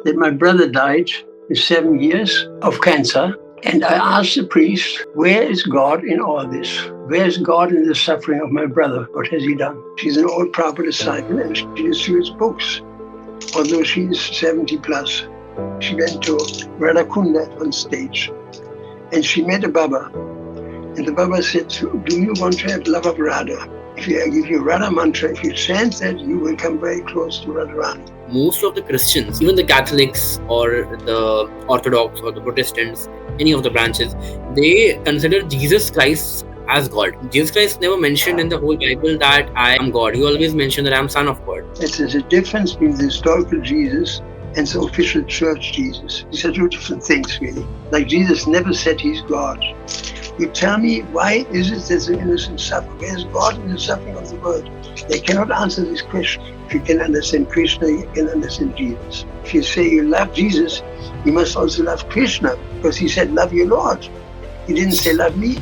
that my brother died with 7 years of cancer. And I asked the priest, where is God in all this? Where is God in the suffering of my brother? What has he done? She's an old Prabhupada disciple and she distributes books. Although she is 70 plus, she went to Radha Kund on stage and she met a Baba. And the Baba said, do you want to have love of Radha? If I give you Radha mantra, if you chant that, you will come very close to Radharani. Most of the Christians, even the Catholics or the Orthodox or the Protestants, any of the branches, they consider Jesus Christ as God. Jesus Christ never mentioned in the whole Bible that I am God. He always mentioned that I am Son of God. There's a difference between the historical Jesus and the official church Jesus. These are two different things, really. Like Jesus never said he's God. You tell me, why is it that the innocent suffer? Where is God in the suffering of the world? They cannot answer this question. If you can understand Krishna, you can understand Jesus. If you say you love Jesus, you must also love Krishna, because he said, love your Lord. He didn't say, love me.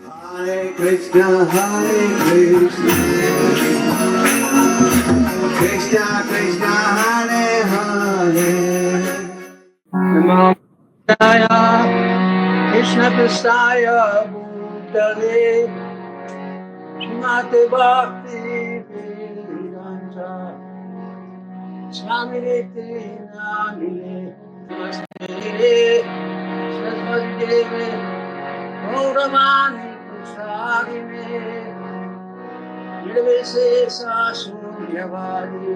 Hare Krishna, Krishna Krishna, Hare Hare. Namo Krishna Prasaya Bhutale Srimate Bhakti Vedanta Swami Niti Namine Namaste Saraswati Devi Gauravani Prasarine Nirvisesa Suryavadi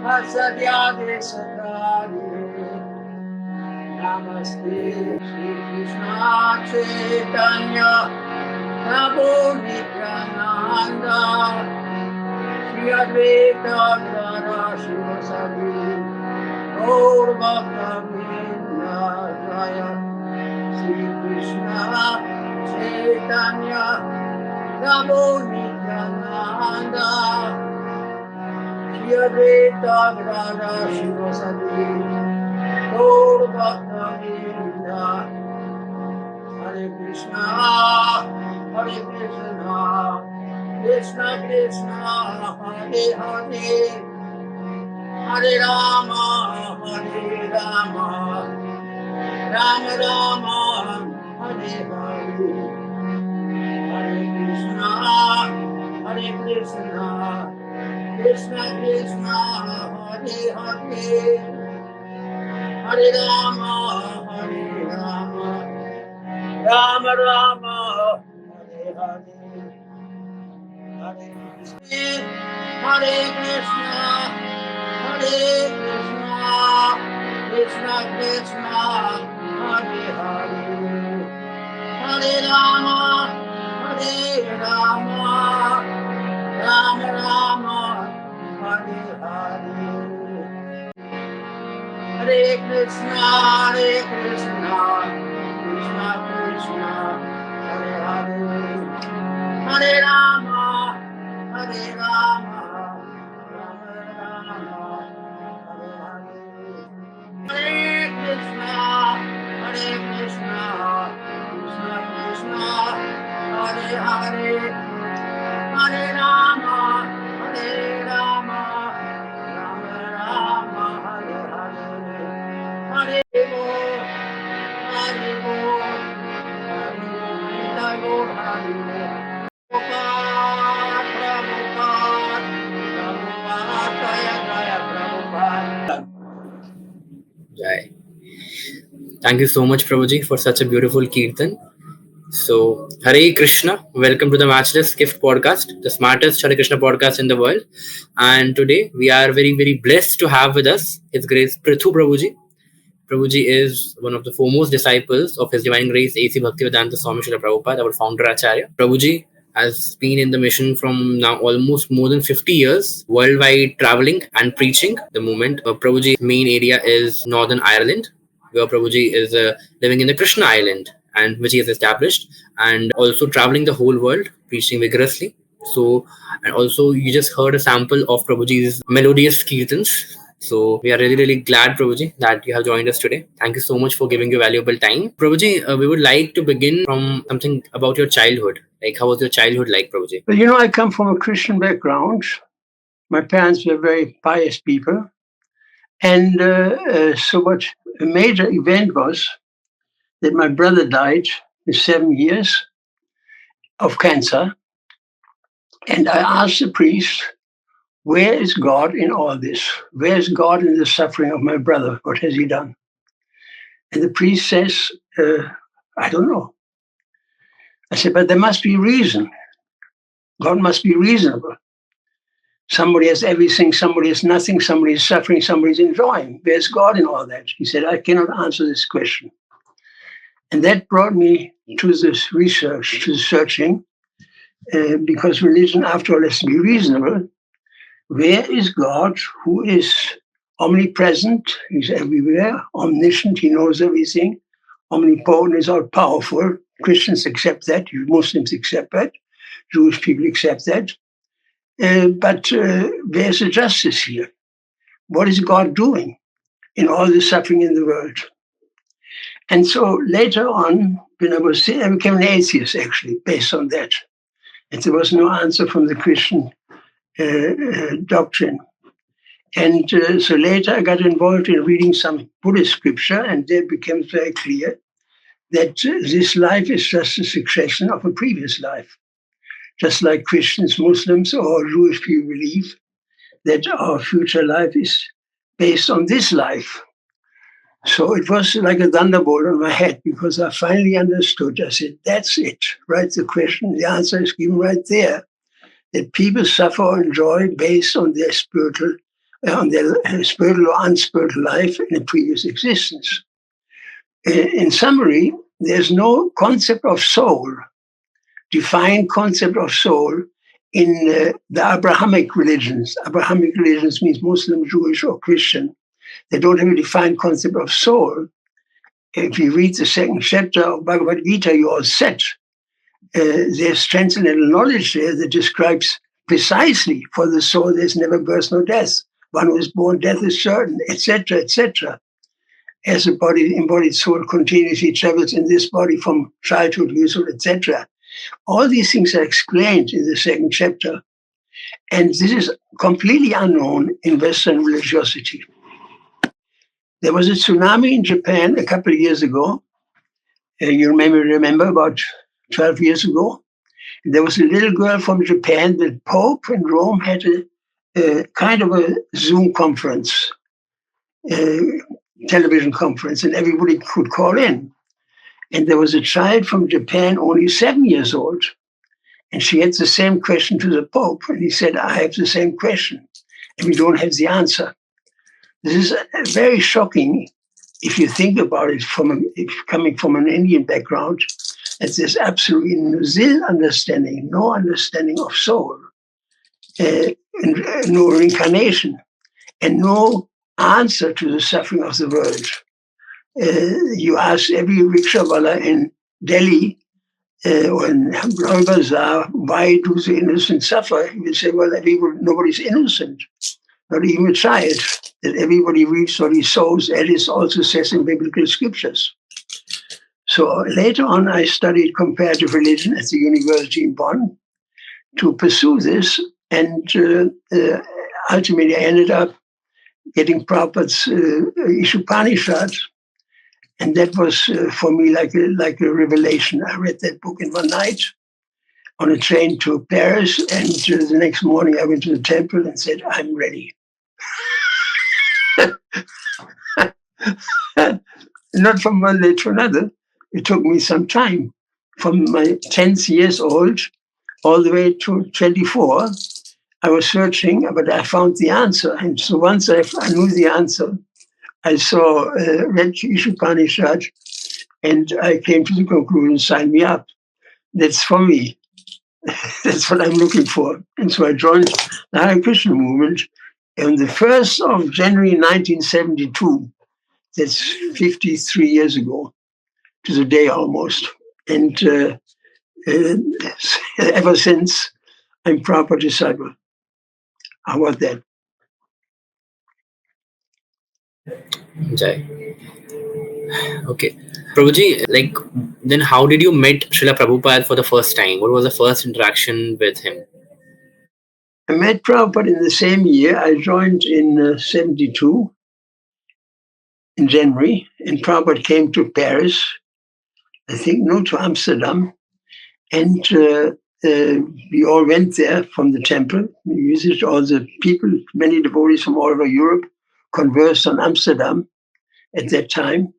Vasadyade Sakarine Namaste Shri Krishna Chaitanya Prabhu Nityananda Shri Advaita Gadadhara Shivasadi Gaur Bhakta Vrinda Jaya Shri Krishna Chaitanya Prabhu Nityananda Shri Advaita Gadadhara Shivasadi Gaur Bhakta Vrinda. Hare Krishna, Hare Krishna, Krishna Krishna, Hare Hare, Hare Rama, Hare Rama, Rama Rama, Hare Hare, Hare Krishna, Hare Krishna, Krishna Krishna, Hare Hare. Hare Rama, Hare Rama, Rama Rama, Hare Hare. Hare Krishna, Hare Krishna, Hare Krishna, Krishna Krishna, Hare Hare. Hare Rama, Hare Rama, Rama Rama, Hare Hare. Hare Krishna, Krishna Krishna, Hare Hare, Hare Rama, Hare Rama, Rama Rama, Hare Hare. Hare Krishna, Krishna Krishna, Hare Hare, Hare Rama, Hare Rama, Rama Rama, Hare Hare. Hare Bol, Hare Bol, Hare Bol, Nitai Bol, Hare Bol. Prabhupada, Prabhupada, Prabhupada, Jaya Jaya Prabhupada. Jai. Thank you so much, Prabhuji, for such a beautiful kirtan. So, Hare Krishna, welcome to the Matchless Gift podcast, the smartest Hare Krishna podcast in the world. And today we are very, very blessed to have with us His Grace Prithu Prabhu Ji. Prabhu Ji is one of the foremost disciples of His Divine Grace A.C. Bhaktivedanta Swami Srila Prabhupada, our founder Acharya. Prabhu Ji has been in the mission from now almost more than 50 years, worldwide traveling and preaching. The moment Prabhu Ji's main area is Northern Ireland, where Prabhu Ji is living in the Krishna island, and which he has established, and also traveling the whole world, preaching vigorously. So, and also you just heard a sample of Prabhuji's melodious kirtans. So we are really, really glad, Prabhuji, that you have joined us today. Thank you so much for giving your valuable time. Prabhuji, we would like to begin from something about your childhood. Like, how was your childhood like, Prabhuji? Well, I come from a Christian background. My parents were very pious people. And so what a major event was that my brother died with 7 years of cancer. And I asked the priest, where is God in all this? Where is God in the suffering of my brother? What has he done? And the priest says, I don't know. I said, but there must be reason. God must be reasonable. Somebody has everything, somebody has nothing, somebody is suffering, somebody is enjoying. Where's God in all that? He said, I cannot answer this question. And that brought me to this research, to searching, because religion, after all, has to be reasonable. Where is God, who is omnipresent? He's everywhere, omniscient, he knows everything. Omnipotent is all powerful. Christians accept that, Muslims accept that, Jewish people accept that. But where's the justice here? What is God doing in all the suffering in the world? And so later on, when I became an atheist, actually, based on that. And there was no answer from the Christian doctrine. And so later I got involved in reading some Buddhist scripture, and there became very clear that this life is just a succession of a previous life. Just like Christians, Muslims, or Jewish people believe that our future life is based on this life. So it was like a thunderbolt on my head, because I finally understood. I said, that's it, right? The question, the answer is given right there. That people suffer or enjoy based on their spiritual or unspiritual life in a previous existence. In summary, there's no concept of soul, defined concept of soul in the Abrahamic religions. Abrahamic religions means Muslim, Jewish, or Christian. They don't have a defined concept of soul. If you read the second chapter of Bhagavad Gita, you're all set. There's transcendental knowledge there that describes precisely for the soul there's never birth nor death. One who is born, death is certain, etc., etc. As a body, embodied soul continuously travels in this body from childhood, youthhood, etc. All these things are explained in the second chapter. And this is completely unknown in Western religiosity. There was a tsunami in Japan a couple of years ago. You remember about 12 years ago. There was a little girl from Japan. The Pope in Rome had a kind of a Zoom conference, television conference, and everybody could call in. And there was a child from Japan, only 7 years old. And she had the same question to the Pope. And he said, I have the same question. And we don't have the answer. This is very shocking if you think about it coming from an Indian background. That there's absolutely no understanding of soul, no reincarnation, and no answer to the suffering of the world. You ask every rickshawala in Delhi or in Royal Bazaar, why do the innocent suffer? He will say, well, nobody's innocent, not even a child. That everybody reaps what he sows, Alice also says in biblical scriptures. So later on, I studied comparative religion at the university in Bonn to pursue this, and ultimately I ended up getting Prabhupada's Ishopanishad, and that was for me like a revelation. I read that book in one night on a train to Paris, and the next morning I went to the temple and said, I'm ready. Not from one day to another. It took me some time, from my 10th years old all the way to 24. I was searching, but I found the answer. And so once I knew the answer, I read Ishopanishad, and I came to the conclusion, sign me up. That's for me. That's what I'm looking for. And so I joined the Hare Krishna movement on the 1st of January 1972. That's 53 years ago, to the day almost. And ever since, I'm Prabhupada disciple. How about that? Jai. Okay. Prabhuji, then how did you meet Srila Prabhupada for the first time? What was the first interaction with him? I met Prabhupada in the same year. I joined in 72 in January, and Prabhupada came to Paris, I think, no, to Amsterdam. And we all went there from the temple. We visited all the people, many devotees from all over Europe, conversed on Amsterdam at that time.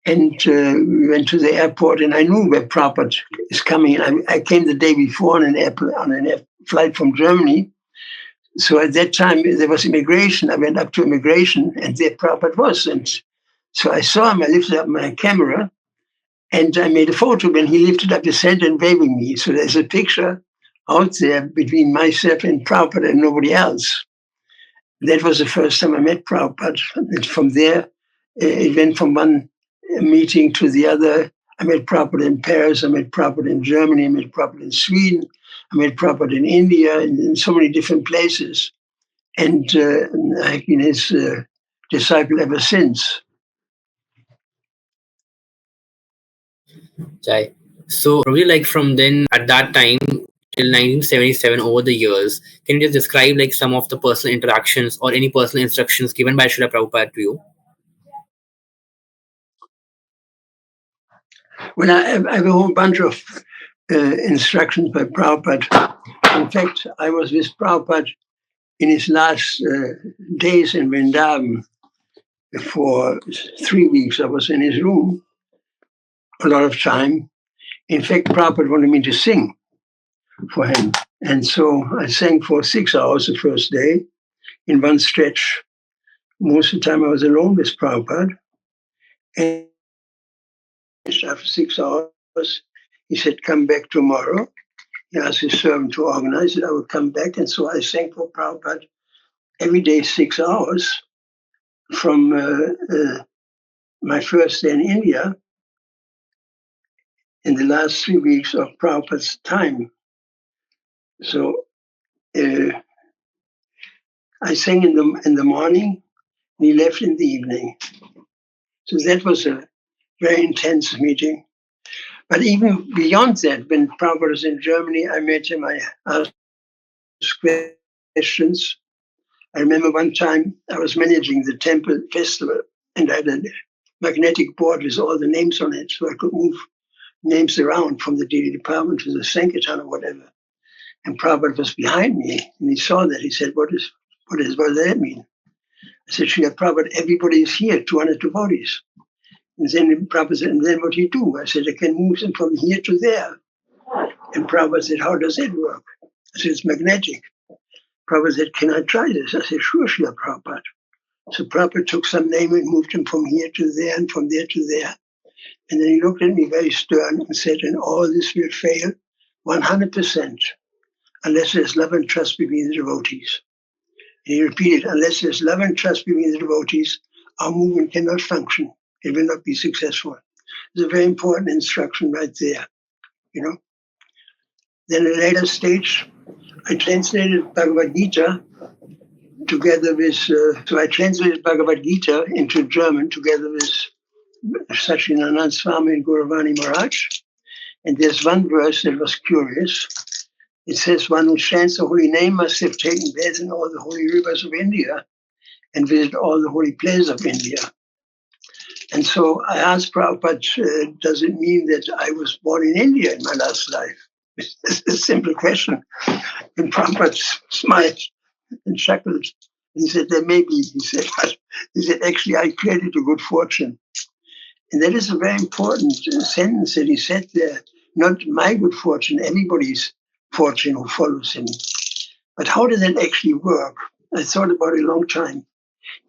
And we went to the airport, and I knew where Prabhupada is coming. I came the day before on an flight from Germany. So at that time, there was immigration. I went up to immigration, and there Prabhupada was. And so I saw him. I lifted up my camera, and I made a photo when he lifted up his hand and waving me. So there's a picture out there between myself and Prabhupada and nobody else. That was the first time I met Prabhupada. And from there, it went from one meeting to the other. I met Prabhupada in Paris. I met Prabhupada in Germany. I met Prabhupada in Sweden. I met Prabhupada in India and in so many different places. And I've been his disciple ever since. Jai. So probably like from then at that time till 1977 over the years, can you just describe like some of the personal interactions or any personal instructions given by Srila Prabhupada to you? Well, I have a whole bunch of instructions by Prabhupada. In fact, I was with Prabhupada in his last days in Vrindavan for 3 weeks. I was in his room a lot of time. In fact, Prabhupada wanted me to sing for him. And so I sang for 6 hours the first day in one stretch. Most of the time I was alone with Prabhupada. And after 6 hours, he said, come back tomorrow. He asked his servant to organize it. I would come back. And so I sang for Prabhupada every day 6 hours from my first day in India in the last 3 weeks of Prabhupada's time. So I sang in the morning, and he left in the evening. So that was a very intense meeting. But even beyond that, when Prabhupada was in Germany, I met him, I asked questions. I remember one time I was managing the temple festival, and I had a magnetic board with all the names on it, so I could move names around from the daily department to the Sankirtan or whatever. And Prabhupada was behind me, and he saw that. He said, what does that mean? I said, Srila Prabhupada, everybody is here, 200 devotees. And then Prabhupada said, and then what do you do? I said, I can move them from here to there. And Prabhupada said, how does it work? I said, it's magnetic. Prabhupada said, can I try this? I said, sure, Srila Prabhupada. So Prabhupada took some name and moved him from here to there and from there to there. And then he looked at me very stern and said, and all this will fail 100% unless there's love and trust between the devotees. And he repeated, unless there's love and trust between the devotees, our movement cannot function. It will not be successful. It's a very important instruction right there, you know. Then at a later stage, I translated Bhagavad Gita together with, so I translated Bhagavad Gita into German together with Anant Swami and Gauravani Maharaj. And there's one verse that was curious. It says, one who chants the holy name must have taken bath in all the holy rivers of India and visited all the holy places of India. And so I asked Prabhupada, does it mean that I was born in India in my last life? It's a simple question. And Prabhupada smiled and chuckled. He said, there may be. He said, actually, I created a good fortune. And that is a very important sentence that he said there. Not my good fortune, everybody's fortune who follows him. But how does that actually work? I thought about it a long time.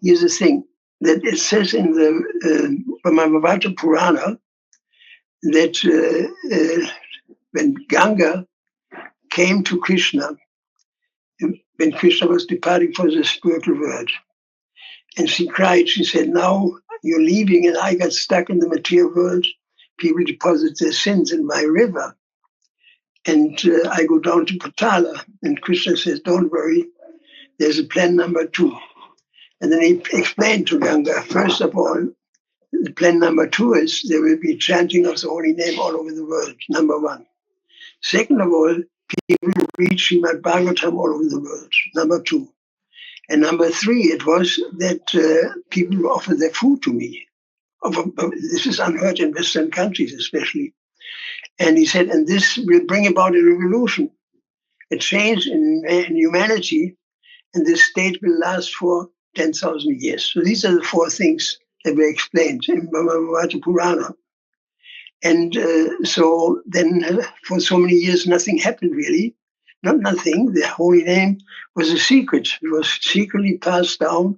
Here's the thing, that it says in the Brahmavata Purana that when Ganga came to Krishna, when Krishna was departing for the spiritual world, and she cried, she said, now you're leaving and I got stuck in the material world. People deposit their sins in my river. And I go down to Patala. And Krishna says, don't worry, there's a plan number 2. And then he explained to Ganga, first of all, the plan number 2 is there will be chanting of the holy name all over the world, number 1. Second of all, people read Srimad Bhagavatam all over the world, number 2. And number 3, it was that people offered their food to me. This is unheard in Western countries especially. And he said, and this will bring about a revolution, a change in humanity, and this state will last for 10,000 years. So these are the 4 things that were explained in Bhagavata Purana. And so then for so many years, nothing happened really. Not nothing. The holy name was a secret. It was secretly passed down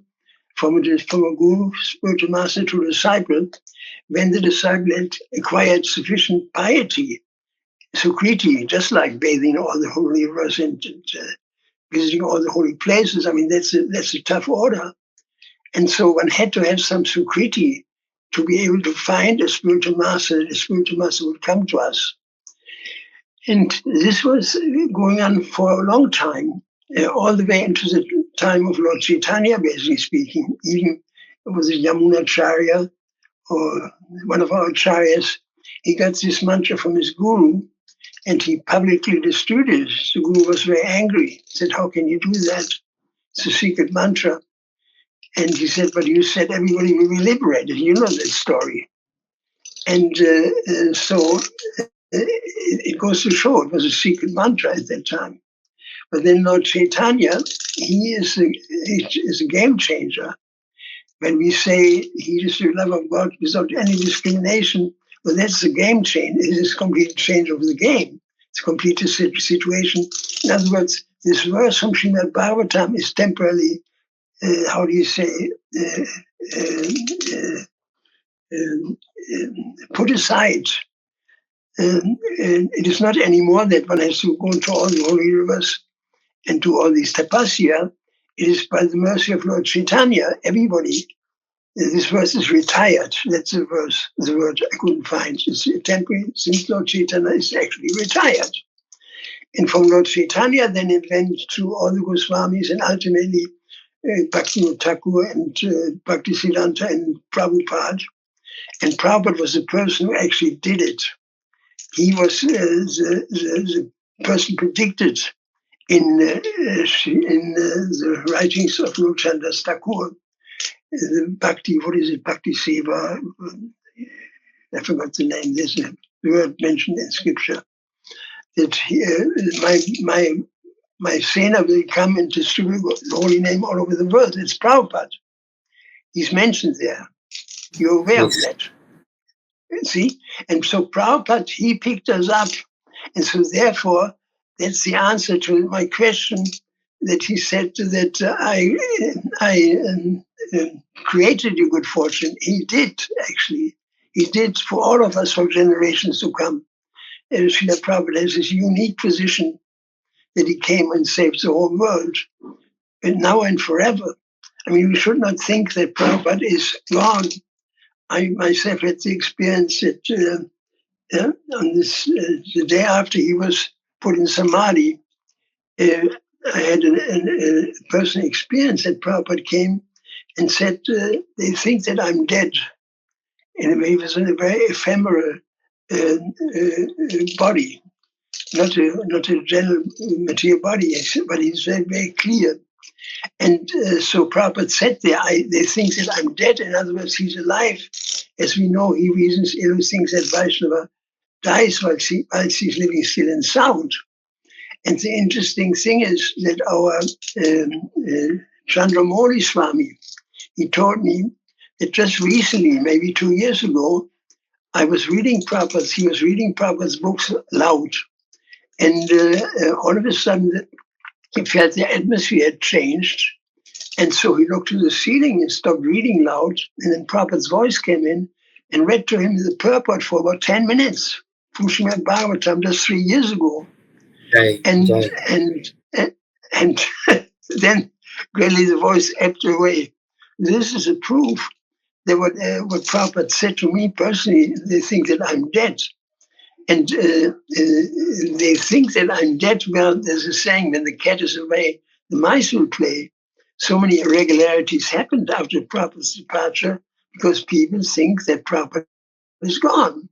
from a guru, spiritual master, to a disciple. When the disciple had acquired sufficient piety, sukriti, just like bathing all the holy rivers and visiting all the holy places, I mean, that's a tough order. And so one had to have some sukriti to be able to find a spiritual master. The spiritual master would come to us. And this was going on for a long time, all the way into the time of Lord Chaitanya, basically speaking. Even it was a Yamunacharya, or one of our acharyas, he got this mantra from his guru, and he publicly distributed it. The guru was very angry. He said, how can you do that? It's a secret mantra. And he said, but you said everybody will be liberated. You know that story. And so it goes to show it was a secret mantra at that time. But then Lord Chaitanya, he is a game changer. When we say he is the love of God without any discrimination, well, that's a game change. It is a complete change of the game. It's a complete situation. In other words, this verse from Srimad Bhagavatam is temporarily, how do you say, put aside. And it is not anymore that one has to go into all the holy rivers and do all these tapasya. It is by the mercy of Lord Chaitanya, everybody. This verse is retired. That's the verse, the word I couldn't find. It's temporary, since Lord Chaitanya is actually retired. And from Lord Chaitanya, then it went to all the Goswamis and ultimately Bhaktivinoda Thakur and Bhaktisiddhanta and Prabhupada. And Prabhupada was the person who actually did it. He was the person predicted in the writings of Lord Chandas Thakur, the Bhakti, what is it, Bhakti Seva, I forgot the name, there's a word mentioned in scripture, that my Sena will come and distribute the holy name all over the world. It's Prabhupada. He's mentioned there. You're aware of that. See? And so Prabhupada, he picked us up. And so therefore, that's the answer to my question, that he said that I created your good fortune. He did, actually. He did for all of us for generations to come. And Srila Prabhupada has this unique position that he came and saved the whole world, and now and forever. I mean, we should not think that Prabhupada is gone. I myself had the experience that on this the day after he was put in samadhi, I had a personal experience that Prabhupada came and said, they think that I'm dead. And he was in a very ephemeral body, not a general material body, but he's very, very clear. And so Prabhupada said there, they think that I'm dead. In other words, he's alive. As we know, he reasons ill things that Vaishnava dies while she's living still in sound. And the interesting thing is that our Chandramoli Swami, he told me that just recently, maybe 2 years ago, he was reading Prabhupada's books loud. And all of a sudden, he felt the atmosphere had changed. And so he looked to the ceiling and stopped reading loud. And then Prabhupada's voice came in and read to him the purport for about 10 minutes from Srimad Bhagavatam just 3 years ago. Right. And then gradually the voice ebbed away. This is a proof that what Prabhupada said to me personally, they think that I'm dead. And they think that I'm dead. Well, there's a saying, when the cat is away, the mice will play. So many irregularities happened after Prabhupada's departure because people think that Prabhupada is gone.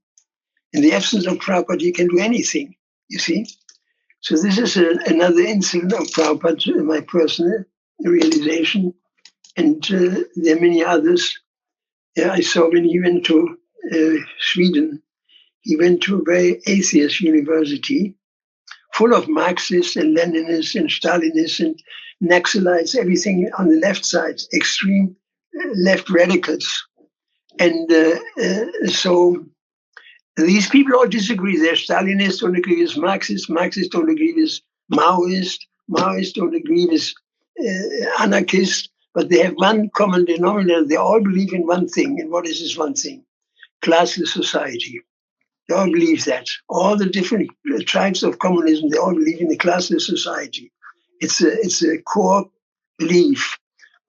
In the absence of Prabhupada, you can do anything, you see. So this is another incident of Prabhupada, my personal realization. And there are many others. I saw when he went to Sweden, he went to a very atheist university, full of Marxists and Leninists and Stalinists and Naxalites, everything on the left side, extreme left radicals. And so these people all disagree. They're Stalinists don't agree with Marxists, Marxists don't agree with Maoists, Maoists don't agree with anarchists, but they have one common denominator. They all believe in one thing. And what is this one thing? Classless society. They all believe that. All the different tribes of communism, they all believe in the classless society. It's a core belief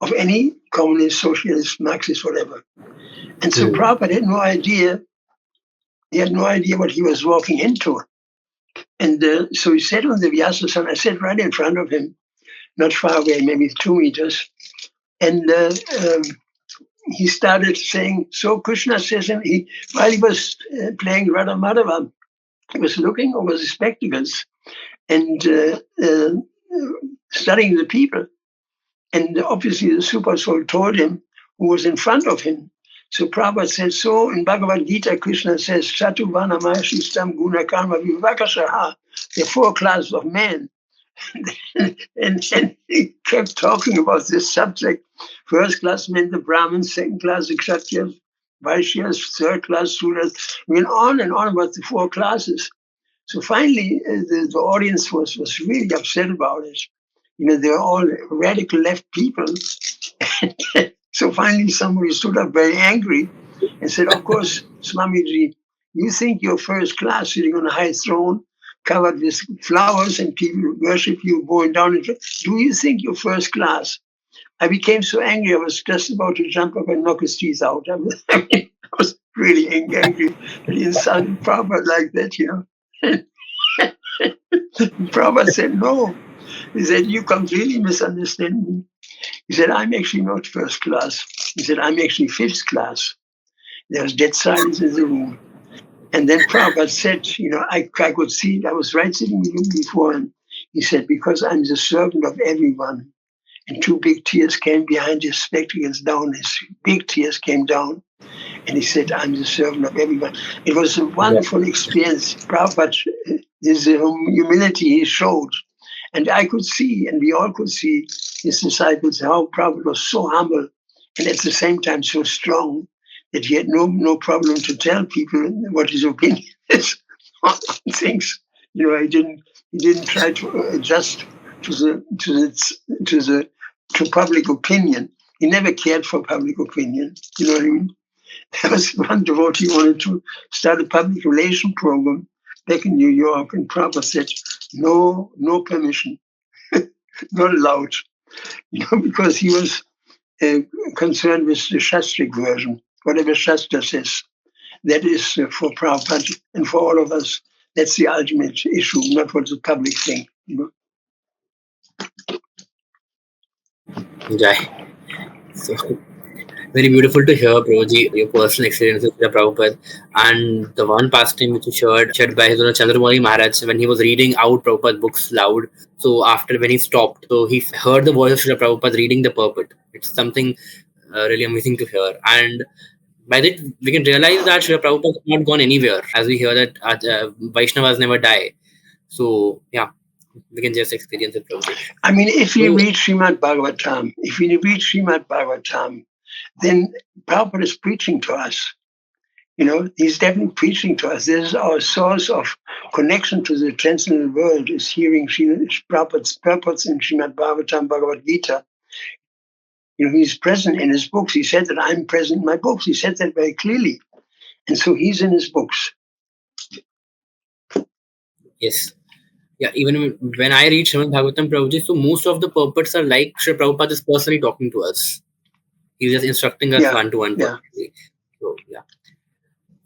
of any communist, socialist, Marxist, whatever. And so Prabhupada had no idea. He had no idea what he was walking into. And so he sat on the Vyasasana. I sat right in front of him, not far away, maybe 2 meters. And he started saying, so Krishna says, and while he was playing Radha Madhava, he was looking over the spectacles and studying the people. And obviously the Super Soul told him who was in front of him. So Prabhupada said, so in Bhagavad Gita, Krishna says, Satuvana Mahashistam Guna Karma Vivakasaha. There are 4 classes of men. and he kept talking about this subject. First class men, the Brahmins, second class, the Kshatriyas, Vaishyas, third class, Sudras. Went on and on about the 4 classes. So finally, the audience was really upset about it. They were all radical left people. So finally, somebody stood up very angry and said, of course, Swamiji, you think you're first class sitting on a high throne covered with flowers and people worship you going down. Do you think you're first class? I became so angry, I was just about to jump up and knock his teeth out. I was really angry that he insulted Prabhupada like that, Prabhupada said, no. He said, you completely misunderstand me. He said, I'm actually not first class. He said, I'm actually 5th class. There was dead silence in the room. And then Prabhupada said, I could see, I was right sitting in the room before him. He said, because I'm the servant of everyone. And 2 big tears came behind his spectacles down. His big tears came down. And he said, I'm the servant of everyone. It was a wonderful experience. Prabhupada, this humility he showed. And I could see, and we all could see, his disciples, how Prabhupada was so humble and at the same time so strong that he had no problem to tell people what his opinion is on things. He didn't try to adjust to public opinion. He never cared for public opinion. You know what I mean? There was one devotee wanted to start a public relation program back in New York, and Prabhupada said, no permission, not allowed, because he was concerned with the Shastric version, whatever Shastra says. That is for Prabhupada and for all of us. That's the ultimate issue, not what's the public thing. Jai. So very beautiful to hear, Prabhuji, your personal experiences with the Prabhupada. And the one pastime which you shared by his Chandramani Maharaj when he was reading out Prabhupada books loud. So after when he stopped, so he heard the voice of Srila Prabhupada reading the purport. It's something really amazing to hear. And by that, we can realize that Srila Prabhupada has not gone anywhere, as we hear that Vaishnavas never die. So, yeah, we can just experience it, Prabhuji. I mean, if you read Srimad Bhagavatam, then Prabhupada is preaching to us. He's definitely preaching to us. This is our source of connection to the transcendental world, is hearing Prabhupada's purports in Srimad Bhagavatam, Bhagavad Gita. He's present in his books. He said that I'm present in my books. He said that very clearly. And so he's in his books. Yes. Yeah, even when I read Srimad Bhagavatam, Prabhuji, so most of the purports are like Sri Prabhupada is personally talking to us. He's just instructing us one-to-one. Yeah. So, yeah.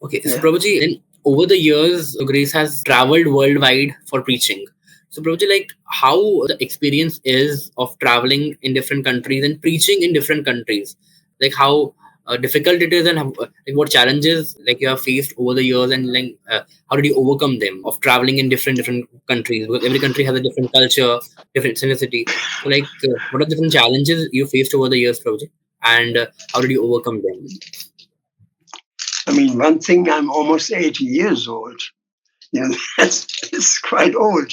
Okay, so Prabhuji, and over the years, Grace has traveled worldwide for preaching. So Prabhuji, how the experience is of traveling in different countries and preaching in different countries. How difficult it is, and like what challenges like you have faced over the years, and like how did you overcome them of traveling in different countries, because every country has a different culture, different ethnicity. So like what are the different challenges you faced over the years, Prabhuji, and how did you overcome them? I mean, one thing, I'm almost 80 years old. It's quite old,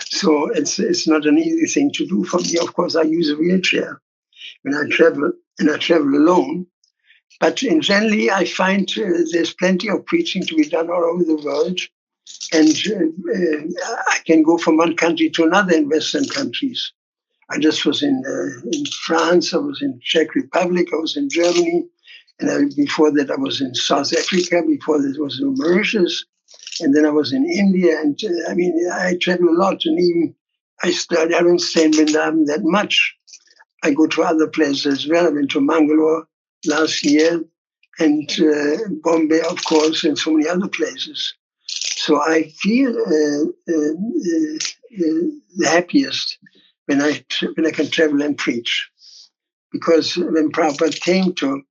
So it's not an easy thing to do for me. Of course, I use a wheelchair when I travel, and I travel alone. But in generally, I find there's plenty of preaching to be done all over the world. And I can go from one country to another in Western countries. I just was in France, I was in Czech Republic, I was in Germany, and before that I was in South Africa, before that was in Mauritius, and then I was in India. And I mean, I travel a lot, and even I don't stay in Vrindavan that much. I go to other places as well. I went to Mangalore last year, and Bombay, of course, and so many other places. So I feel the happiest when I can travel and preach. Because when Prabhupada came to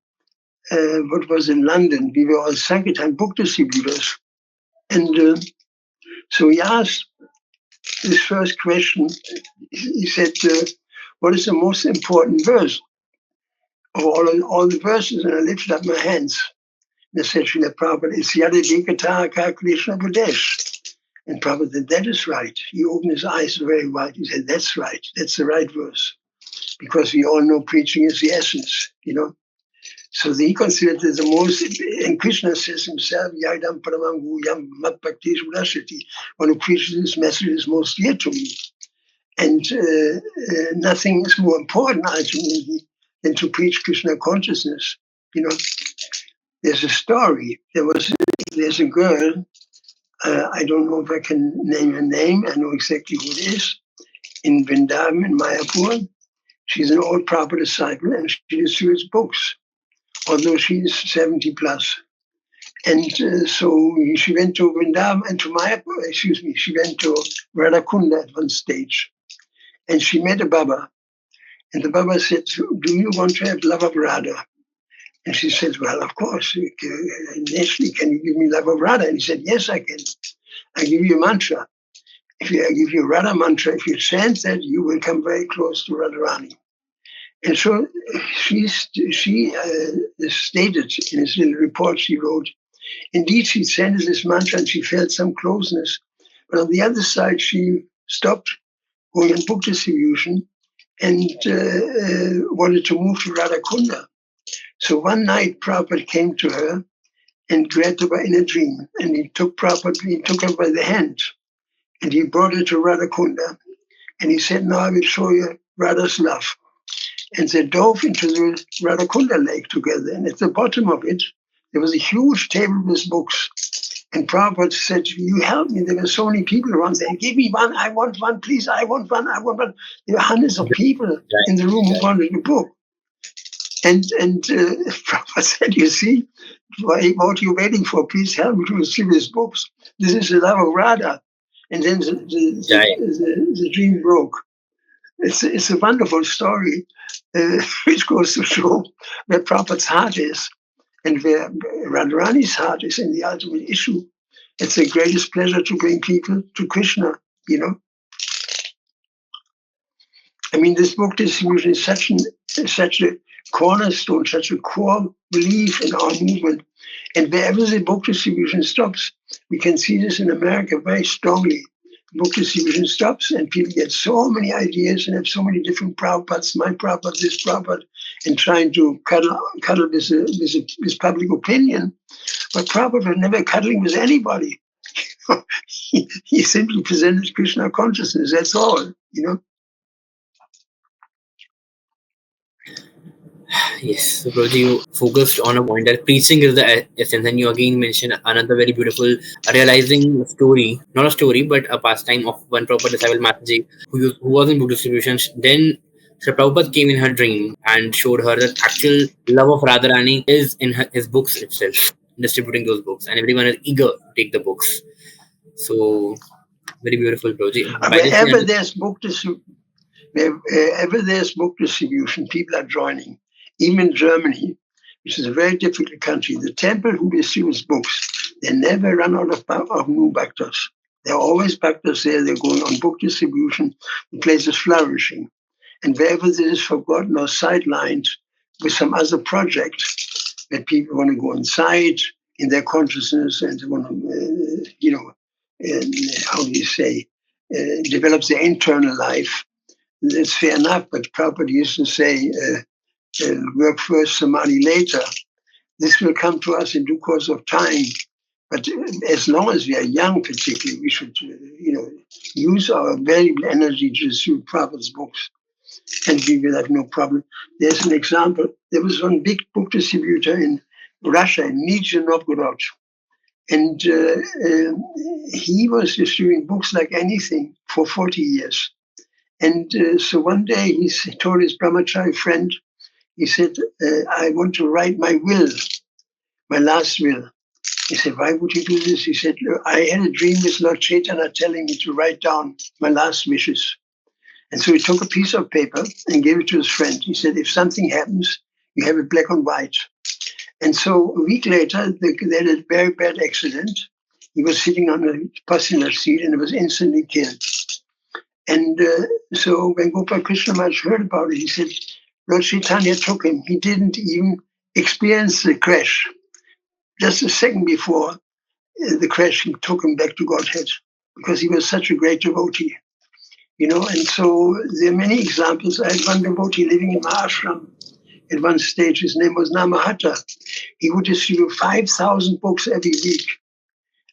what was in London, we were all Sankirtan book distributors. And so he asked his first question. He said, what is the most important verse of all the verses? And I lifted up my hands. And I said, Srila Prabhupada, it's Yada Dikata Ka Krishna Pradesh. And Prabhupada said, that is right. He opened his eyes very wide. He said, that's right. That's the right verse. Because we all know preaching is the essence, So he considered it the most, and Krishna says himself, Yadam Paramam Guyam Mat Bhakti Sudashati. One who preaches this message is most dear to me. And nothing is more important ultimately than to preach Krishna consciousness. There's a story. There's a girl, I don't know if I can name her name, I know exactly who it is, in Vrindavan, in Mayapur. She's an old Prabhupada disciple, and she distributes books, although she's 70 plus. And so she went to Vrindavan and to Mayapur, she went to Radha Kunda at one stage. And she met a Baba. And the Baba said, do you want to have love of Radha? And she said, well, of course. Initially, can you give me love of Radha? And he said, yes, I can. I give you a mantra. I give you a Radha mantra, if you chant that, you will come very close to Radharani. And so she stated in his little report she wrote, indeed, she chanted this mantra and she felt some closeness. But on the other side, she stopped going on book distribution and wanted to move to Radha Kunda. So one night, Prabhupada came to her and grabbed her in a dream. And he took her by the hand and he brought her to Radha Kunda. And he said, now I will show you Radha's love. And they dove into the Radha Kunda lake together. And at the bottom of it, there was a huge table with books. And Prabhupada said, you help me. There were so many people around saying, give me one, I want one, please, I want one, I want one. There were hundreds of people in the room who wanted a book. And Prabhupada said, you see, what are you waiting for? Please help me to receive these books. This is the love of Radha. And then the dream broke. It's a wonderful story, which goes to show where Prabhupada's heart is and where Radharani's heart is in the ultimate issue. It's the greatest pleasure to bring people to Krishna, I mean, this book distribution is such a cornerstone, such a core belief in our movement. And wherever the book distribution stops, we can see this in America very strongly. Book distribution stops and people get so many ideas and have so many different Prabhupads, my Prabhupada, this Prabhupada, and trying to cuddle this public opinion. But Prabhupada was never cuddling with anybody. He simply presented Krishna consciousness, that's all, Yes, so Prabhuji, you focused on a point that preaching is the essence, and you again mentioned another very beautiful realizing story, not a story, but a pastime of one Prabhupada disciple, Mataji, who was in book distribution. Then Sri Prabhupada came in her dream and showed her that actual love of Radharani is in his books itself, distributing those books, and everyone is eager to take the books. So, very beautiful, Prabhuji. Wherever there's book distribution, people are joining. Even in Germany, which is a very difficult country. The temple who distributes books, they never run out of new bhaktas. There are always bhaktas there. They're going on book distribution. The place is flourishing. And wherever this is forgotten or sidelined with some other project that people want to go inside in their consciousness and they want to, how do you say, develop their internal life, that's fair enough. But Prabhupada used to say, work first, samadhi later. This will come to us in due course of time. But as long as we are young, particularly, we should, use our valuable energy to distribute Prabhupada's books, and we will have no problem. There's an example. There was one big book distributor in Russia, in Nizhny Novgorod, and he was distributing books like anything for 40 years. And so one day he told his brahmachari friend, he said, I want to write my will, my last will. He said, why would you do this? He said, I had a dream with Lord Chaitanya telling me to write down my last wishes. And so he took a piece of paper and gave it to his friend. He said, if something happens, you have it black and white. And so a week later, they had a very bad accident. He was sitting on a passenger seat and was instantly killed. And so when Gopal Krishna Maharaj heard about it, he said, Lord Chaitanya took him. He didn't even experience the crash. Just a second before the crash, he took him back to Godhead because he was such a great devotee. And so there are many examples. I had one devotee living in my ashram. At one stage, his name was Namahata. He would distribute 5,000 books every week.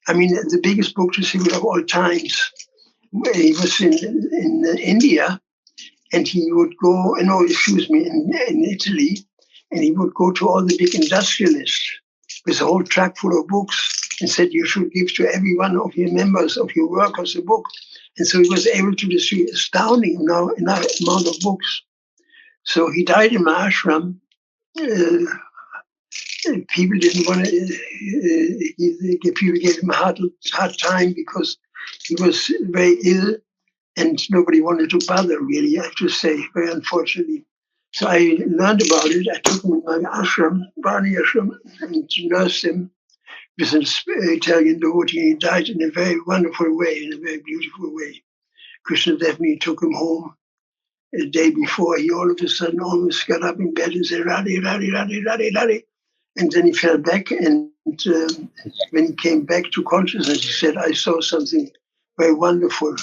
I mean, the biggest book distributor of all times. He was in India, and he would go, in Italy, and he would go to all the big industrialists with a whole truck full of books and said, you should give to every one of your members, of your workers, a book. And so he was able to distribute astounding amount of books. So he died in my ashram. People didn't want to, people gave him a hard time because he was very ill and nobody wanted to bother, really, I have to say, very unfortunately. So I learned about it. I took him in my ashram, Bani ashram, and nursed him with an Italian devotee. He died in a very wonderful way, in a very beautiful way. Krishna Devani took him home a day before. He all of a sudden almost got up in bed and said, Radhi, Radhi, Radhi, Radhi, Radhi. And then he fell back. And when he came back to consciousness, he said, I saw something very wonderful.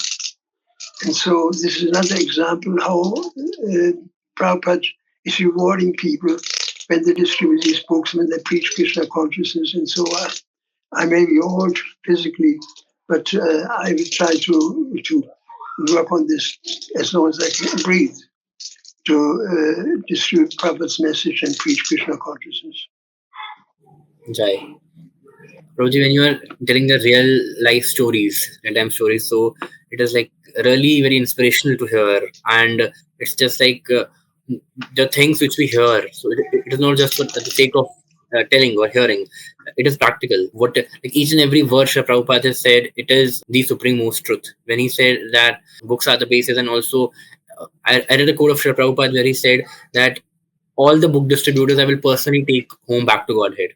And so this is another example how Prabhupada is rewarding people when they distribute these books, when they preach Krishna consciousness and so on. I may be old physically, but I will try to work on this as long as I can breathe, to distribute Prabhupada's message and preach Krishna consciousness. Jai. Prabhuji, when you are telling the real life stories, real-time stories, so it is like really very inspirational to hear. And it's just like the things which we hear. So it is not just for the sake of telling or hearing. It is practical. What like each and every word Srila Prabhupada has said, it is the supreme most truth. When he said that books are the basis, and also I read a quote of Srila Prabhupada where he said that all the book distributors I will personally take home back to Godhead.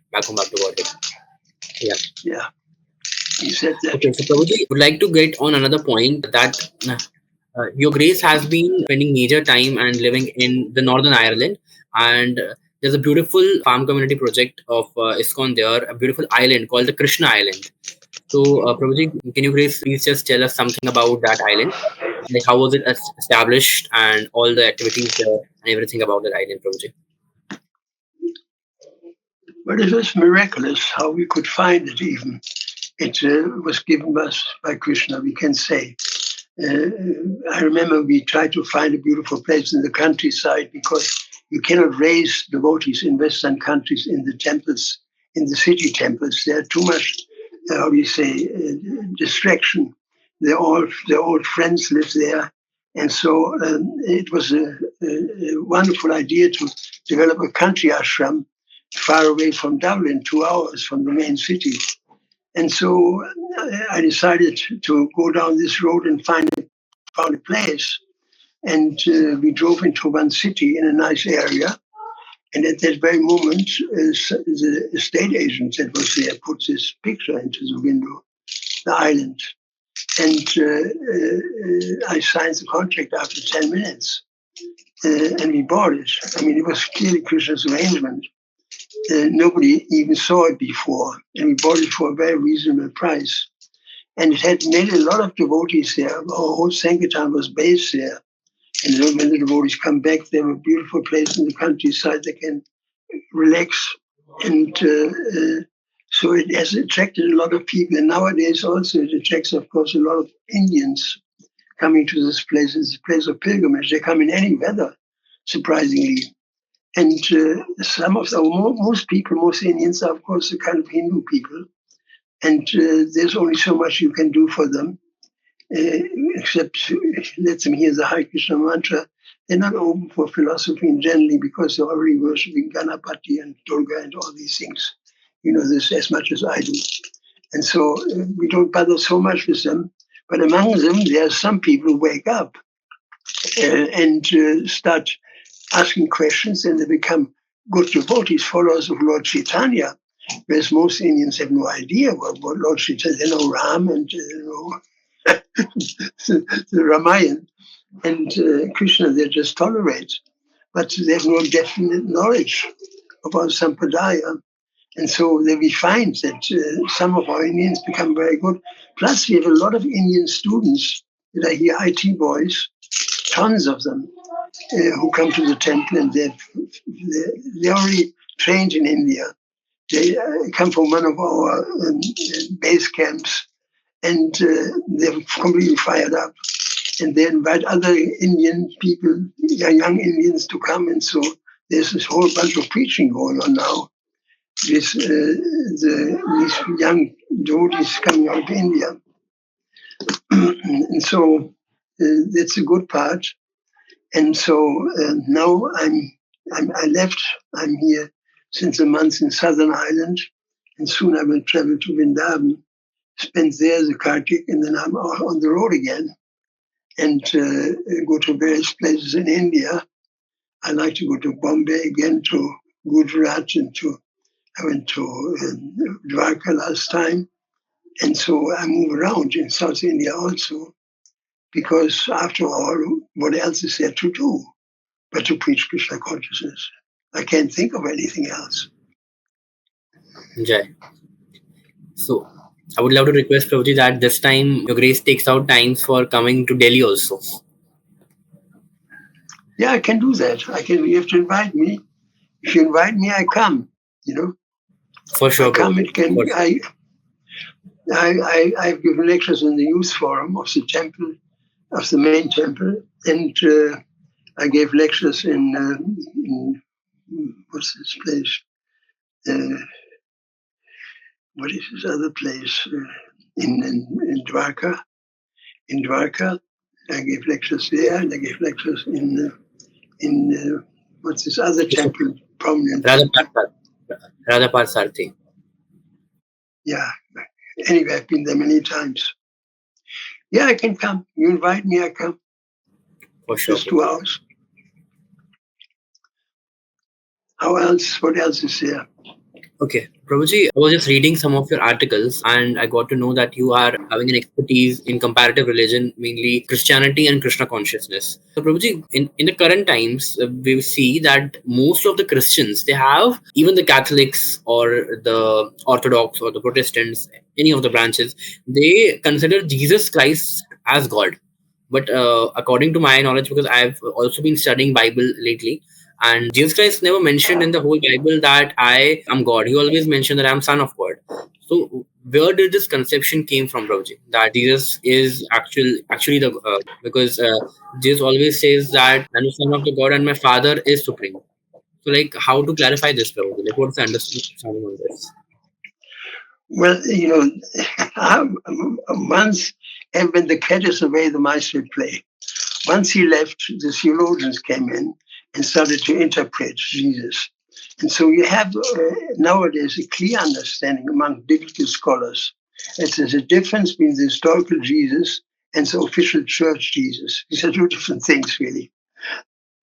Yeah. He said that. Okay, so Prabhuji, would like to get on another point that Your Grace has been spending major time and living in the Northern Ireland, and there's a beautiful farm community project of ISKCON there, a beautiful island called the Krsna Island. So, Prabhuji, can you please just tell us something about that island? Like, how was it established and all the activities there and everything about that island, Prabhuji? But it was miraculous how we could find it even. It was given us by Krishna, we can say. I remember we tried to find a beautiful place in the countryside because you cannot raise devotees in Western countries in the temples, in the city temples. There's too much, distraction. Their old friends live there. And so it was a wonderful idea to develop a country ashram far away from Dublin, 2 hours from the main city. And so I decided to go down this road and found a place. And we drove into one city in a nice area. And at that very moment, the estate agent that was there put this picture into the window, the island. And I signed the contract after 10 minutes. And we bought it. I mean, it was clearly Krishna's arrangement. Nobody even saw it before. And we bought it for a very reasonable price. And it had made a lot of devotees there. Our whole Sankirtan was based there. And when the devotees come back, they have a beautiful place in the countryside. They can relax. And so it has attracted a lot of people. And nowadays also it attracts, of course, a lot of Indians coming to this place. It's a place of pilgrimage. They come in any weather, surprisingly. And some of most Indians are, of course, the kind of Hindu people. And there's only so much you can do for them, except let them hear the Hare Krishna mantra. They're not open for philosophy in generally because they're already worshipping Ganapati and Durga and all these things. You know this as much as I do. And so we don't bother so much with them. But among them, there are some people who wake up and start asking questions, and they become good devotees, followers of Lord Chaitanya, whereas most Indians have no idea what Lord Chaitanya, they know Ram and the Ramayana, and Krishna they just tolerate, but they have no definite knowledge about Sampradaya. And so then we find that some of our Indians become very good. Plus, we have a lot of Indian students that are here, IT boys, tons of them, who come to the temple, and they're already trained in India. They come from one of our base camps, and they're completely fired up. And they invite other Indian people, young Indians, to come. And so there's this whole bunch of preaching going on now. With these young devotees coming out of India. And so that's a good part. And so now I left. I'm here since a month in Southern Ireland, and soon I will travel to Vrindavan, spend there the Kartik, and then I'm out on the road again and go to various places in India. I like to go to Bombay again, to Gujarat, and I went to Dwarka last time. And so I move around in South India also, because after all, what else is there to do but to preach Krishna consciousness? I can't think of anything else. Jai. So I would love to request Prabhuji that this time Your Grace takes out times for coming to Delhi also. Yeah, I can do that. You have to invite me. If you invite me, I come, you know. For sure. I come, I've given lectures in the youth forum of the temple, of the main temple, and I gave lectures in what's this place? What is this other place? In Dwarka. In Dwarka, I gave lectures there, and I gave lectures in what's this other temple? Prominent. Radha Sarthi. Yeah. Anyway, I've been there many times. Yeah, I can come. You invite me, I come. For sure. Just 2 hours. How else? What else is there? Okay, Prabhuji, I was just reading some of your articles and I got to know that you are having an expertise in comparative religion, mainly Christianity and Krishna consciousness. So Prabhuji, in the current times, we see that most of the Christians, they have, even the Catholics or the Orthodox or the Protestants, any of the branches, they consider Jesus Christ as God. But according to my knowledge, because I've also been studying Bible lately, and Jesus Christ never mentioned in the whole Bible that I am God. He always mentioned that I am Son of God. So where did this conception came from, Prabhuji? That Jesus is actually the because Jesus always says that I'm the Son of the God and my Father is supreme. So like, how to clarify this, Prabhuji? Like, what's the understanding on this? Well, once, and when the cat is away, the mice will play. Once he left, the theologians came in and started to interpret Jesus. And so you have nowadays a clear understanding among biblical scholars that there's a difference between the historical Jesus and the official church Jesus. These are two different things, really.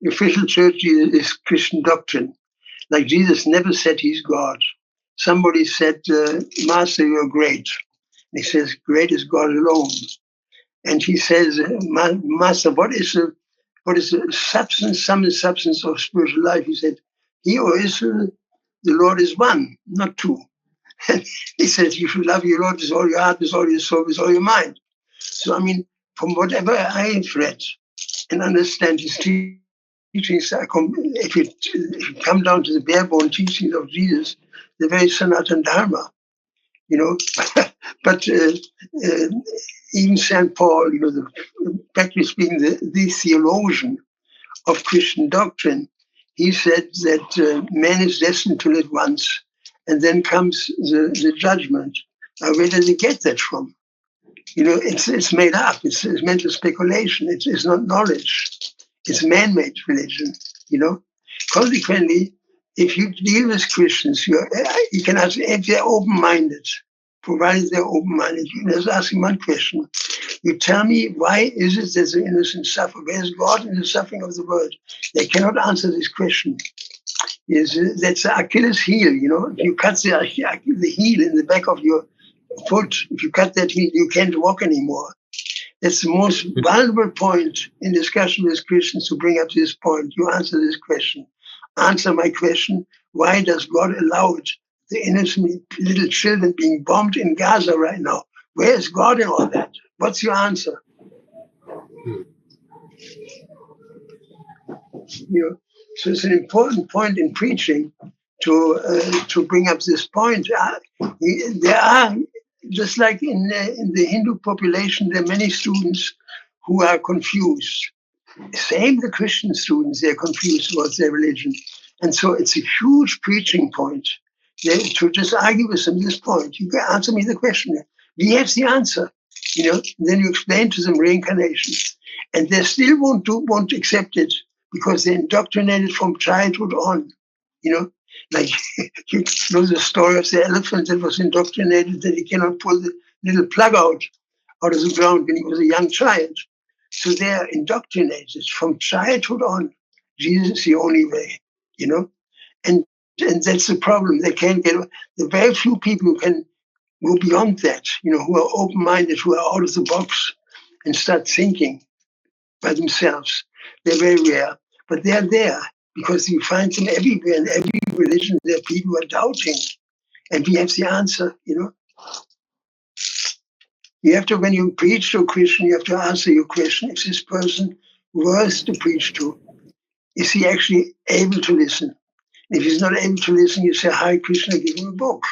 The official church Jesus is Christian doctrine. Like Jesus never said he's God. Somebody said, Master, you're great. And he says, great is God alone. And he says, Master, what is the substance, sum and substance of spiritual life? He said, he who is the Lord is one, not two. And he says, you should love your Lord with all your heart, with all your soul, with all your mind. So, I mean, from whatever I have read and understand his teachings, if you come down to the bare-bone teachings of Jesus, the very Sanatan Dharma, but even St. Paul, practically speaking, the theologian of Christian doctrine, he said that man is destined to live once, and then comes the judgment. Now, where does he get that from? It's made up. It's mental speculation. It's not knowledge. It's man-made religion. Consequently, if you deal with Christians, you can ask if they're open-minded. Provided they're open-minded, you just ask them one question. You tell me, why is it that the innocent suffer? Where is God in the suffering of the world? They cannot answer this question. That's the Achilles heel. If you cut the heel in the back of your foot, if you cut that heel, you can't walk anymore. That's the most valuable point in discussion with Christians to bring up this point. You answer this question. Answer my question. Why does God allow it? The innocent little children being bombed in Gaza right now. Where is God in all that? What's your answer? So it's an important point in preaching to bring up this point. There are, just like in the Hindu population, there are many students who are confused. Same the Christian students, they're confused about their religion. And so it's a huge preaching point. To just argue with them this point, you can answer me the question. We have the answer. Then you explain to them reincarnation. And they still won't accept it because they're indoctrinated from childhood on. Like the story of the elephant that was indoctrinated that he cannot pull the little plug out of the ground when he was a young child. So they are indoctrinated from childhood on. Jesus is the only way, and that's the problem. They can't get. The very few people who can go beyond that, who are open-minded, who are out of the box, and start thinking by themselves. They're very rare, but they're there because you find them everywhere in every religion. There are people who are doubting, and we have the answer. You have to, when you preach to a Christian, you have to answer your question: is this person worth to preach to? Is he actually able to listen? If he's not able to listen, you say, Hare Krishna, give him a book,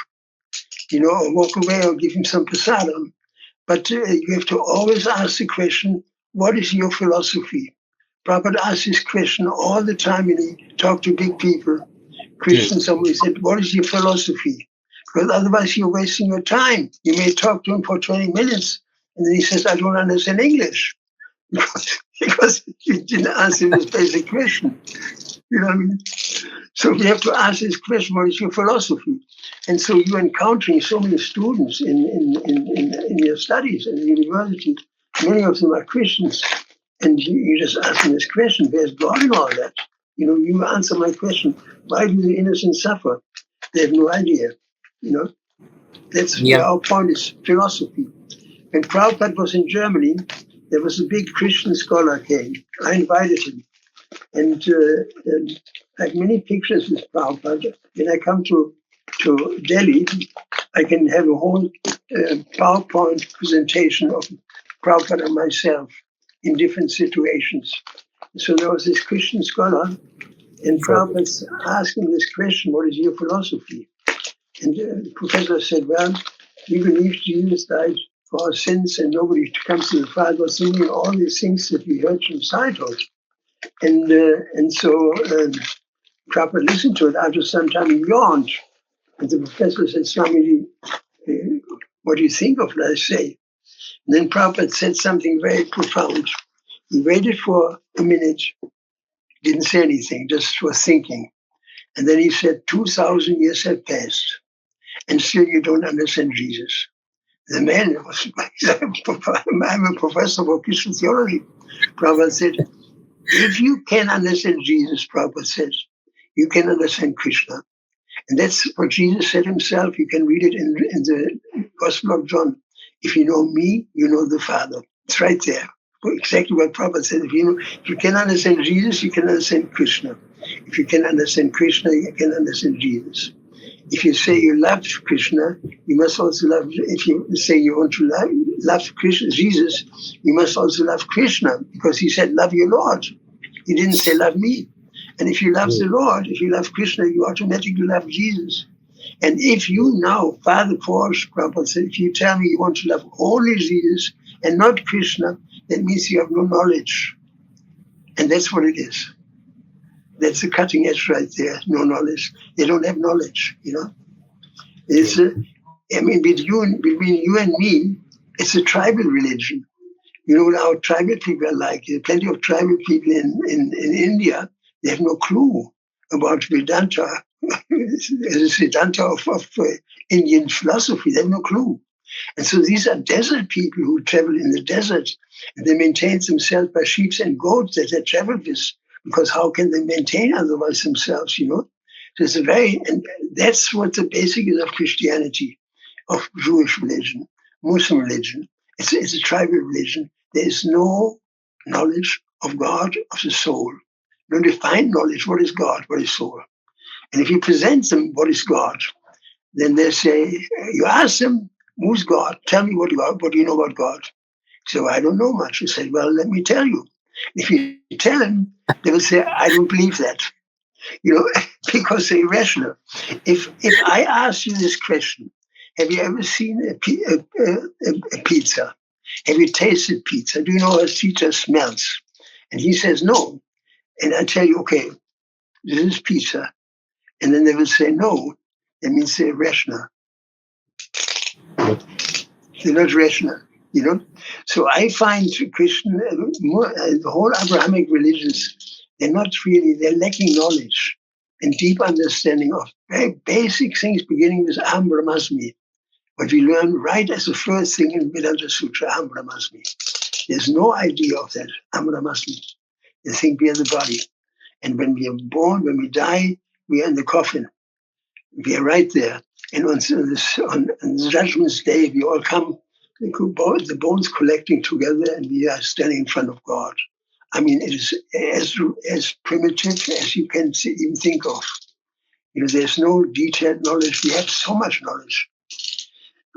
or walk away or give him some prasadam. But you have to always ask the question, what is your philosophy? Prabhupada asks this question all the time when he talked to big people. Christians, somebody said, what is your philosophy? Because otherwise you're wasting your time. You may talk to him for 20 minutes, and then he says, I don't understand English. Because you didn't answer this basic question. You know what I mean? So we have to ask this question, what is your philosophy? And so you're encountering so many students in your studies in the university. Many of them are Christians. And you just ask them this question, where's God in all that? You answer my question, why do the innocent suffer? They have no idea. That's where our point is, philosophy. When Prabhupada was in Germany, there was a big Christian scholar came. I invited him. And I have many pictures with Prabhupada. When I come to Delhi, I can have a whole PowerPoint presentation of Prabhupada and myself in different situations. So there was this Christian scholar, and Prabhupada asked him this question, what is your philosophy? And the professor said, well, we believe Jesus died for our sins and nobody comes to the Father, singing all these things that we heard from childhood. And so Prabhupada listened to it. After some time, he yawned. And the professor said, Swamiji, what do you think of what I say? And then Prabhupada said something very profound. He waited for a minute, didn't say anything, just was thinking. And then he said, 2,000 years have passed, and still you don't understand Jesus. The man was, I'm a professor for Christian theology. Prabhupada said, if you can understand Jesus, Prabhupada said, you can understand Krishna. And that's what Jesus said himself. You can read it in the Gospel of John. If you know me, you know the Father. It's right there. Exactly what Prabhupada said. If you can understand Jesus, you can understand Krishna. If you can understand Krishna, you can understand Jesus. If you say you love Krishna, you must also love. If you say you want to love Krishna, Jesus, you must also love Krishna, because he said, "Love your Lord." He didn't say, "Love me." And if you love the Lord, if you love Krishna, you automatically love Jesus. And if you now, Father Porsche, Prabhupada said, if you tell me you want to love only Jesus and not Krishna, that means you have no knowledge. And that's what it is. That's the cutting edge right there. No knowledge. They don't have knowledge, It's between you and me, it's a tribal religion. You know what our tribal people are like. There are plenty of tribal people in India. They have no clue about Vedanta, the Vedanta of Indian philosophy. They have no clue. And so these are desert people who travel in the desert, and they maintain themselves by sheep and goats that they travel with, because how can they maintain otherwise themselves, So it's and that's what the basic is of Christianity, of Jewish religion, Muslim religion. It's a tribal religion. There is no knowledge of God, of the soul. No defined knowledge. What is God? What is soul? And if you present them what is God, then they say, you ask them, who's God? Tell me what do you know about God? So I don't know much. He said, well, let me tell you. If you tell them, they will say, I don't believe that. Because they're irrational. If I ask you this question, have you ever seen a pizza? Have you tasted pizza? Do you know how pizza smells? And he says no. And I tell you, okay, this is pizza. And then they will say no. That means they're irrational. They're not rational, So I find Christian, the whole Abrahamic religions, they're lacking knowledge and deep understanding of very basic things, beginning with Aham Brahmasmi. What we learn right as the first thing in Vedanta Sutra, Aham Brahmasmi. There's no idea of that, Aham Brahmasmi. They think we are the body. And when we are born, when we die, we are in the coffin. We are right there. And on the Judgment's Day, we all come, the bones collecting together, and we are standing in front of God. I mean, it is as primitive as you can even think of. There's no detailed knowledge. We have so much knowledge.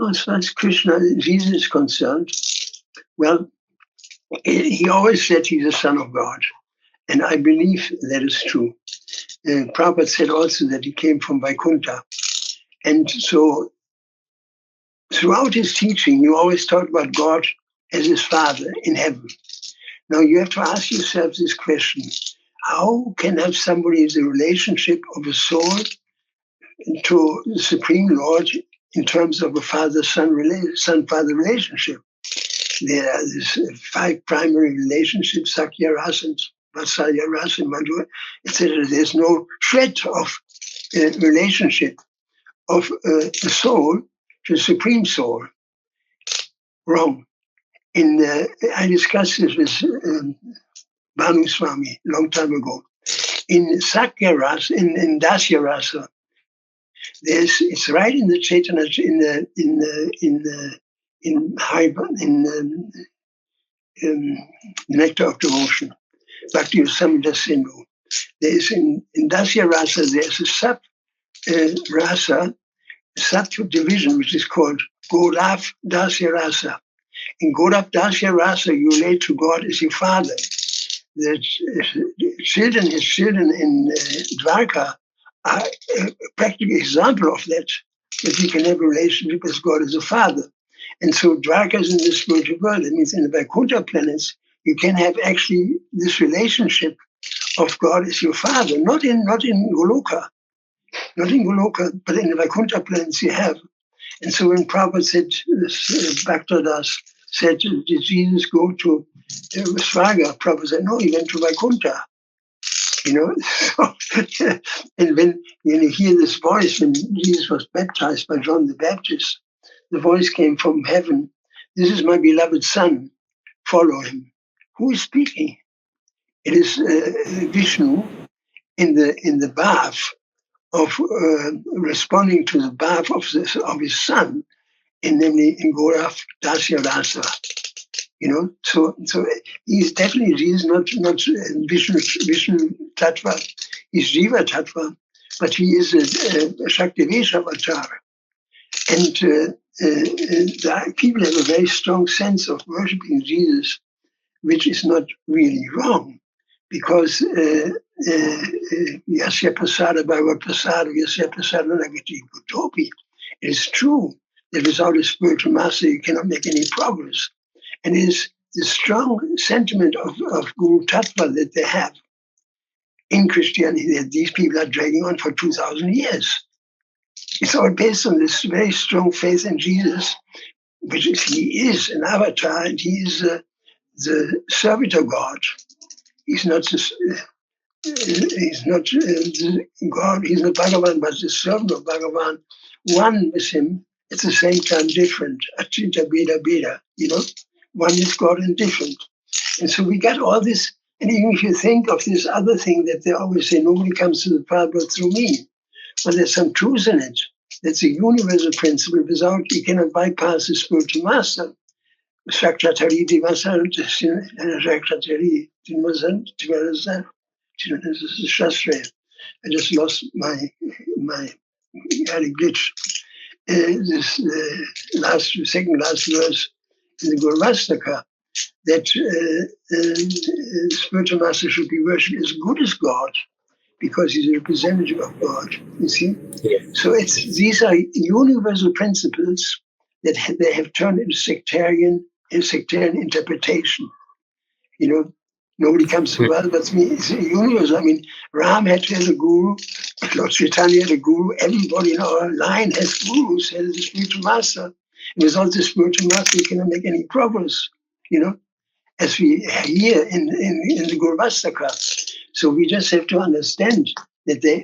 As far as Krishna and Jesus is concerned, well, he always said he's the Son of God. And I believe that is true. Prabhupada said also that he came from Vaikuntha. And so throughout his teaching, you always talk about God as his Father in heaven. Now you have to ask yourself this question: how can have somebody in the relationship of a soul to the Supreme Lord in terms of a son-father relationship? There are these 5 primary relationships: Sakya Rasa, Vatsalya Rasa, Madhurya, etc. There's no shred of relationship of the soul to the Supreme Soul. Wrong. I discussed this with Bhanu Swami a long time ago. In Sakya Rasa, in Dasya Rasa, it's right in the Chaitanya, in Nectar of Devotion, Bhakti Samhita Sindhu. There's in Dasya Rasa, there's a sub rasa, division, which is called Gaurav Dasya Rasa. In Gaurav Dasya Rasa, you relate to God as your father. His children in Dwarka are a practical example of that we can have a relationship with God as a father. And so Dwarka is in the spiritual world. It means in the Vaikuntha planets, you can have actually this relationship of God as your father, not in Goloka, but in the Vaikuntha planets you have. And so when Prabhupada said, Bhaktadas said, did Jesus go to Svaga? Prabhupada said, no, he went to Vaikuntha. And when you hear this voice, when Jesus was baptized by John the Baptist, the voice came from heaven: this is my beloved son, follow him. Who is speaking? It is Vishnu, in the bath of responding to the bath of his son, namely in Gaurav Dasya Rasa. So he's definitely, he's not Vishnu Tattva, he's Jiva Tattva, but he is a Shaktivesh avatar. And the people have a very strong sense of worshipping Jesus, which is not really wrong, because Yasya Prasada Bhava Prasada, Yasya Prasada Nagati Bhutopi. It is true that without a spiritual master, you cannot make any progress. And it is the strong sentiment of Guru Tattva that they have in Christianity that these people are dragging on for 2,000 years. It's all based on this very strong faith in Jesus, which is, he is an avatar, and he is the servant of God. He's not God, he's not Bhagavan, but the servant of Bhagavan, one with him, at the same time different. Achinta Beda Beda, one is God and different. And so we got all this, and even if you think of this other thing that they always say, nobody comes to the Prabhupada through me. Well, there's some truth in it. That's a universal principle. Without, you cannot bypass the spiritual master. Shaktatari Divasan, Shaktatari Divasan, Shastra. I just lost my had a glitch. This second last verse in the Gurvastaka, that spiritual master should be worshipped as good as God, because he's a representative of God. You see, so these are universal principles that they have turned into sectarian interpretation. Nobody comes to well, but me. It's a universal. I mean, Ram had to have a guru. Lord Chaitanya had a guru. Everybody in our line has gurus. Has a spiritual master. And without the spiritual master, you cannot make any progress. As we hear in the Gurvastaka. So we just have to understand that they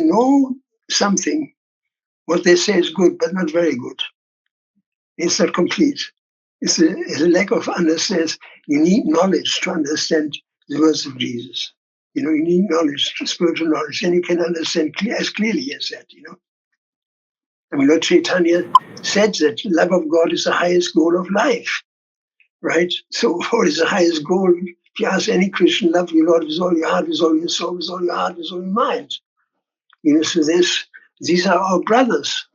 know something. What they say is good, but not very good. It's not complete. It's a lack of understanding. You need knowledge to understand the words of Jesus. You need knowledge, spiritual knowledge, and you can understand as clearly as that. I mean, Lord Chaitanya said that love of God is the highest goal of life, right? So what is the highest goal? If you ask any Christian, love your Lord with all your heart, with all your soul, with all your heart, with all your mind. So these are our brothers.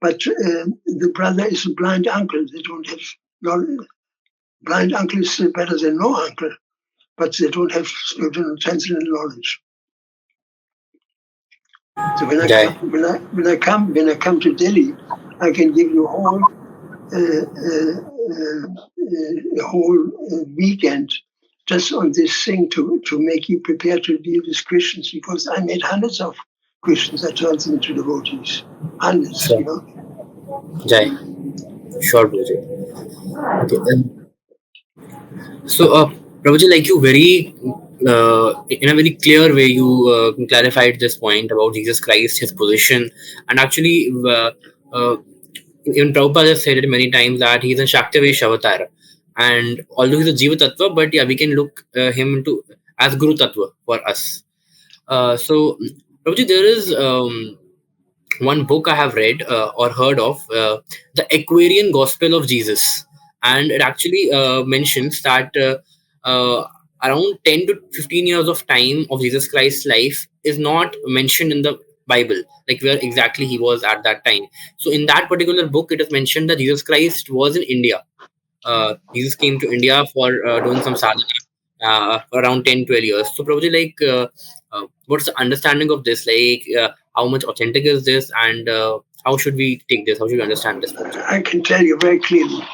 But the brother is a blind uncle. They don't have knowledge. Blind uncle is still better than no uncle, but they don't have spiritual transcendental knowledge. So when I come to Delhi, I can give you a whole weekend just on this thing to make you prepare to deal with Christians, because I made hundreds of Christians. I turned them into devotees, hundreds. Sure. Jai. Sure, Prabhuji. Okay. So, Prabhuji, like you in a very clear way, you clarified this point about Jesus Christ, his position, and actually, even Prabhupada has said it many times that he's a Shaktivesh avatar, and although he's a Jiva Tattva, but yeah, we can look him into as Guru Tattva for us. So, Prabhuji, there is one book I have read or heard of, the Aquarian Gospel of Jesus, and it actually mentions that around 10 to 15 years of time of Jesus Christ's life is not mentioned in the Bible, like where exactly he was at that time. So in that particular book, it is mentioned that Jesus Christ was in India. Jesus came to India for doing some sadhana around 10-12 years. So probably what's the understanding of this? How much authentic is this, and how should we take this? How should we understand this? I can tell you very clearly.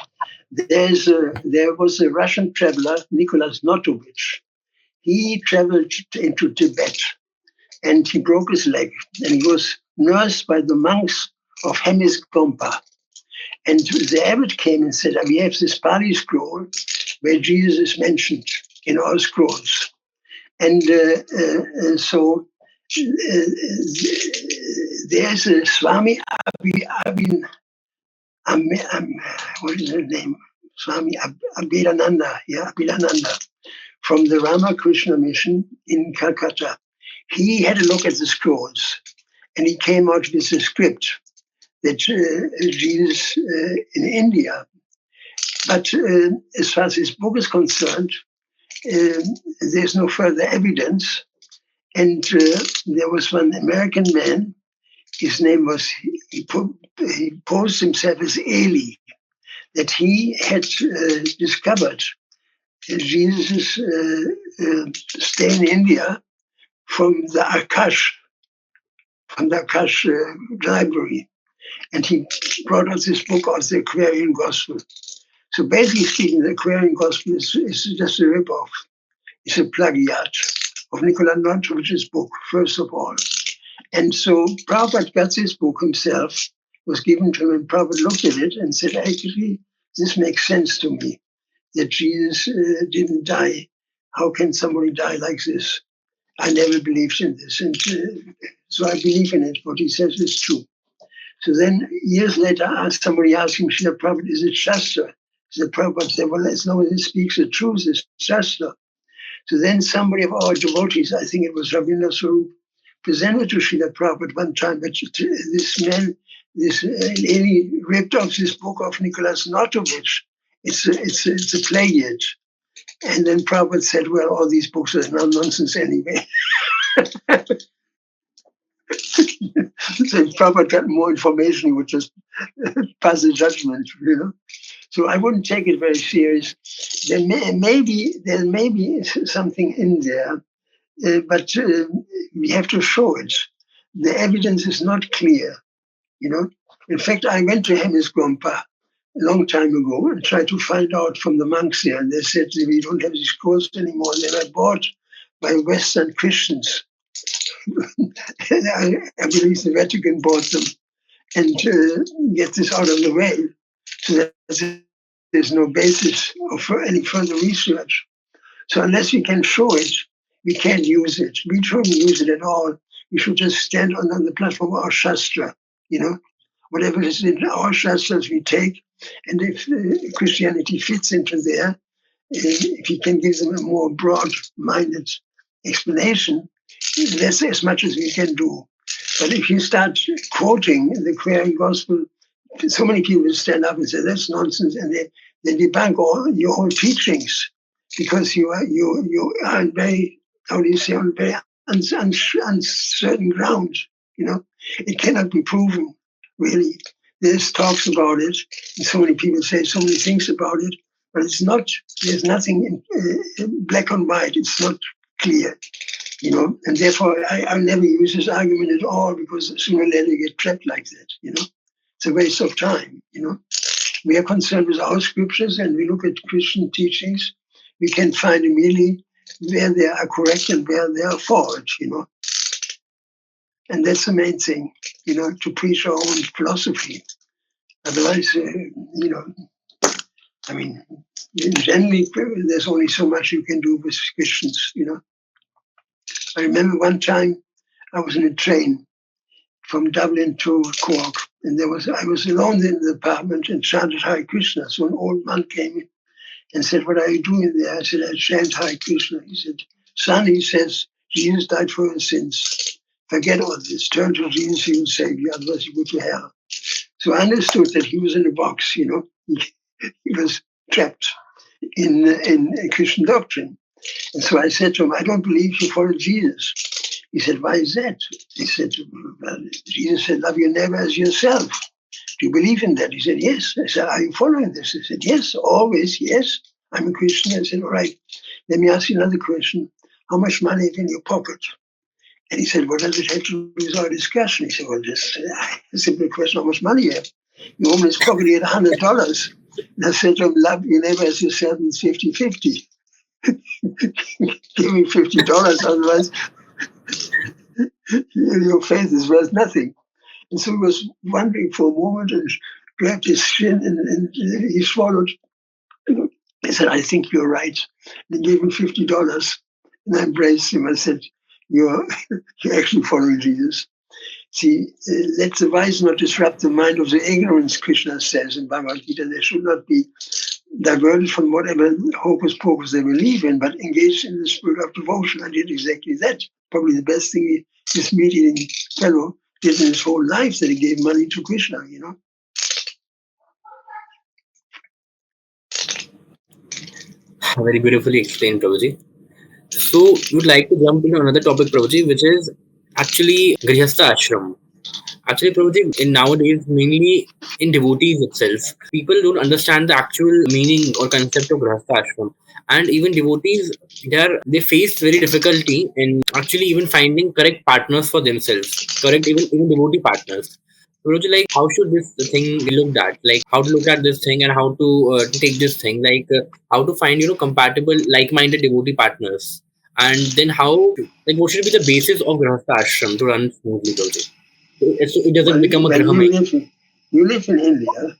There was a Russian traveler, Nicholas Notovich. He traveled into Tibet, and he broke his leg, and he was nursed by the monks of Hemiskompa. And the abbot came and said, we have this Pali scroll where Jesus is mentioned in all scrolls. And so there's a Swami what is his name? Swami Abhidananda, Abhidananda, from the Ramakrishna mission in Calcutta. he had a look at the scrolls, and he came out with a script that Jesus in India. But as far as his book is concerned, there's no further evidence. And there was one American man, his name was, he posed himself as Eli, that he had discovered Jesus' stay in India from the Akash library. And he brought out this book of the Aquarian Gospel. So basically speaking, the Aquarian Gospel is just a ripoff. It's a plagiat of Nikolai Nonchovich's book, first of all. And so Prabhupada got this book himself, was given to him, and Prabhupada looked at it and said, actually, this makes sense to me, that Jesus didn't die. How can somebody die like this? I never believed in this. And so I believe in it. What he says is true. So then years later, somebody asked him, Srila Prabhupada, is it Shastra? The Prabhupada said, well, as long as it speaks the truth, it's Shastra. So then somebody of our devotees, I think it was Ravindra Swarup, presented to Srila Prabhupada one time, but this man, Eli ripped off this book of Nicholas Notovich. It's a plagiat. And then Prabhupada said, well, all these books are nonsense anyway. So if Prabhupada got more information, he would just pass a judgment, So I wouldn't take it very serious. There may be something in there, but we have to show it. The evidence is not clear, In fact, I went to Hemisgompa a long time ago and tried to find out from the monks there, and they said we don't have these scrolls anymore. They were bought by Western Christians. I believe the Vatican bought them and get this out of the way, so that there's no basis for any further research. So unless we can show it, we can't use it. We shouldn't use it at all. We should just stand on the platform of our Shastra, Whatever is in our Shastras we take, and if Christianity fits into there, if you can give them a more broad-minded explanation, that's as much as we can do. But if you start quoting the Aquarian Gospel, so many people will stand up and say, that's nonsense, and they debunk all your whole teachings, because you are very, on very uncertain ground, It cannot be proven, really. There's talks about it, and so many people say so many things about it, but it's not, there's nothing in black and white, it's not clear, and therefore I'll never use this argument at all, because sooner or later you get trapped like that, It's a waste of time, We are concerned with our scriptures, and we look at Christian teachings. We can find immediately where they are correct and where they are false, And that's the main thing, to preach our own philosophy. Otherwise, generally, there's only so much you can do with Christians, I remember one time I was in a train from Dublin to Cork, and I was alone in the apartment and chanted Hare Krishna. So an old man came in and said, what are you doing there? I said, I chant Hare Krishna. He said, son, he says, Jesus died for your sins. Forget all this. Turn to Jesus, he will save you, otherwise you go to hell. So I understood that he was in a box, He was trapped in Christian doctrine. And so I said to him, I don't believe you follow Jesus. He said, why is that? He said, well, Jesus said, love your neighbor as yourself. Do you believe in that? He said, yes. I said, are you following this? He said, yes, always, yes. I'm a Christian. I said, all right, let me ask you another question. How much money is in your pocket? And he said, what does it have to do with our discussion? He said, well, just a simple question, how much money you have? You open his pocket, he had $100. And I said to him, love your neighbor as yourself means 50-50. Give me $50, otherwise your faith is worth nothing. And so he was wondering for a moment and grabbed his chin and he swallowed. I said, I think you're right. And he gave me $50. And I embraced him. I said, you're actually following Jesus. See, let the wise not disrupt the mind of the ignorance, Krishna says in Bhagavad Gita. There should not be diverted from whatever hocus pocus they believe in, but engaged in the spirit of devotion. I did exactly that. Probably the best thing this meeting fellow did in his whole life, that he gave money to Krishna, Very beautifully explained, Prabhuji. So, we'd like to jump into another topic, Prabhuji, which is actually grihstha ashram. Actually, Prabhuji, in nowadays, mainly in devotees itself, people don't understand the actual meaning or concept of grihstha ashram. And even devotees, they face very difficulty in actually even finding correct partners for themselves, correct even devotee partners. Prabhuji, like, how should this thing be looked at? Like, how to look at this thing and how to take this thing? Like, how to find compatible, like-minded devotee partners, and then how, like, what should be the basis of grihstha ashram to run smoothly, Prabhuji? So it doesn't Well, become a well, grahamai. you live in India,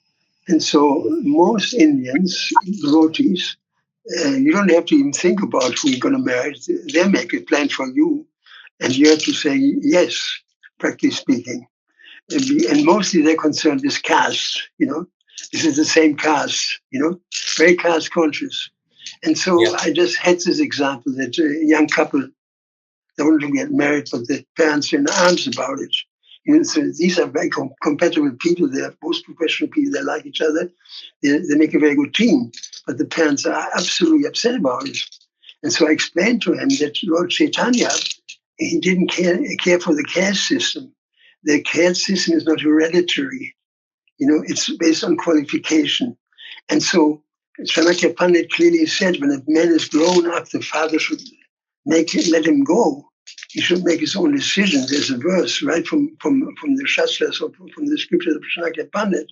and so most Indians, devotees, you don't have to even think about who you're going to marry. They make a plan for you, and you have to say yes, practically speaking. And mostly they're concerned with caste, This is the same caste, very caste conscious. And so Yeah, I just had this example that a young couple, they wanted to get married, but the parents were in arms about it. So these are very compatible people. They're most professional people. They like each other. They make a very good team. But the parents are absolutely upset about it. And so I explained to him that Lord Chaitanya, he didn't care for the caste system. The caste system is not hereditary. It's based on qualification. And so Chanakya Pandit clearly said, when a man is grown up, the father should let him go. He should make his own decision. There's a verse right from the Shastras or from the scriptures of Chanakya Pandit.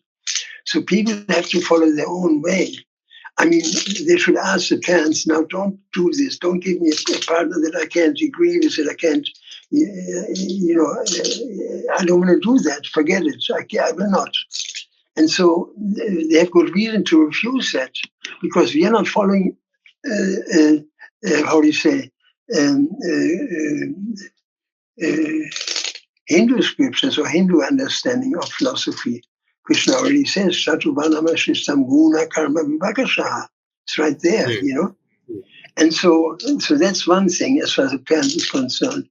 So people have to follow their own way. I mean, they should ask the parents, now don't do this. Don't give me a partner that I can't agree with, that I can't, I don't want to do that. Forget it. I will not. And so they have good reason to refuse that, because we are not following, how do you say, um, Hindu scriptures or Hindu understanding of philosophy. Krishna already says, Shatuvanama Shistam Guna Karma Vivakashaha. It's right there, And so that's one thing as far as the parent is concerned.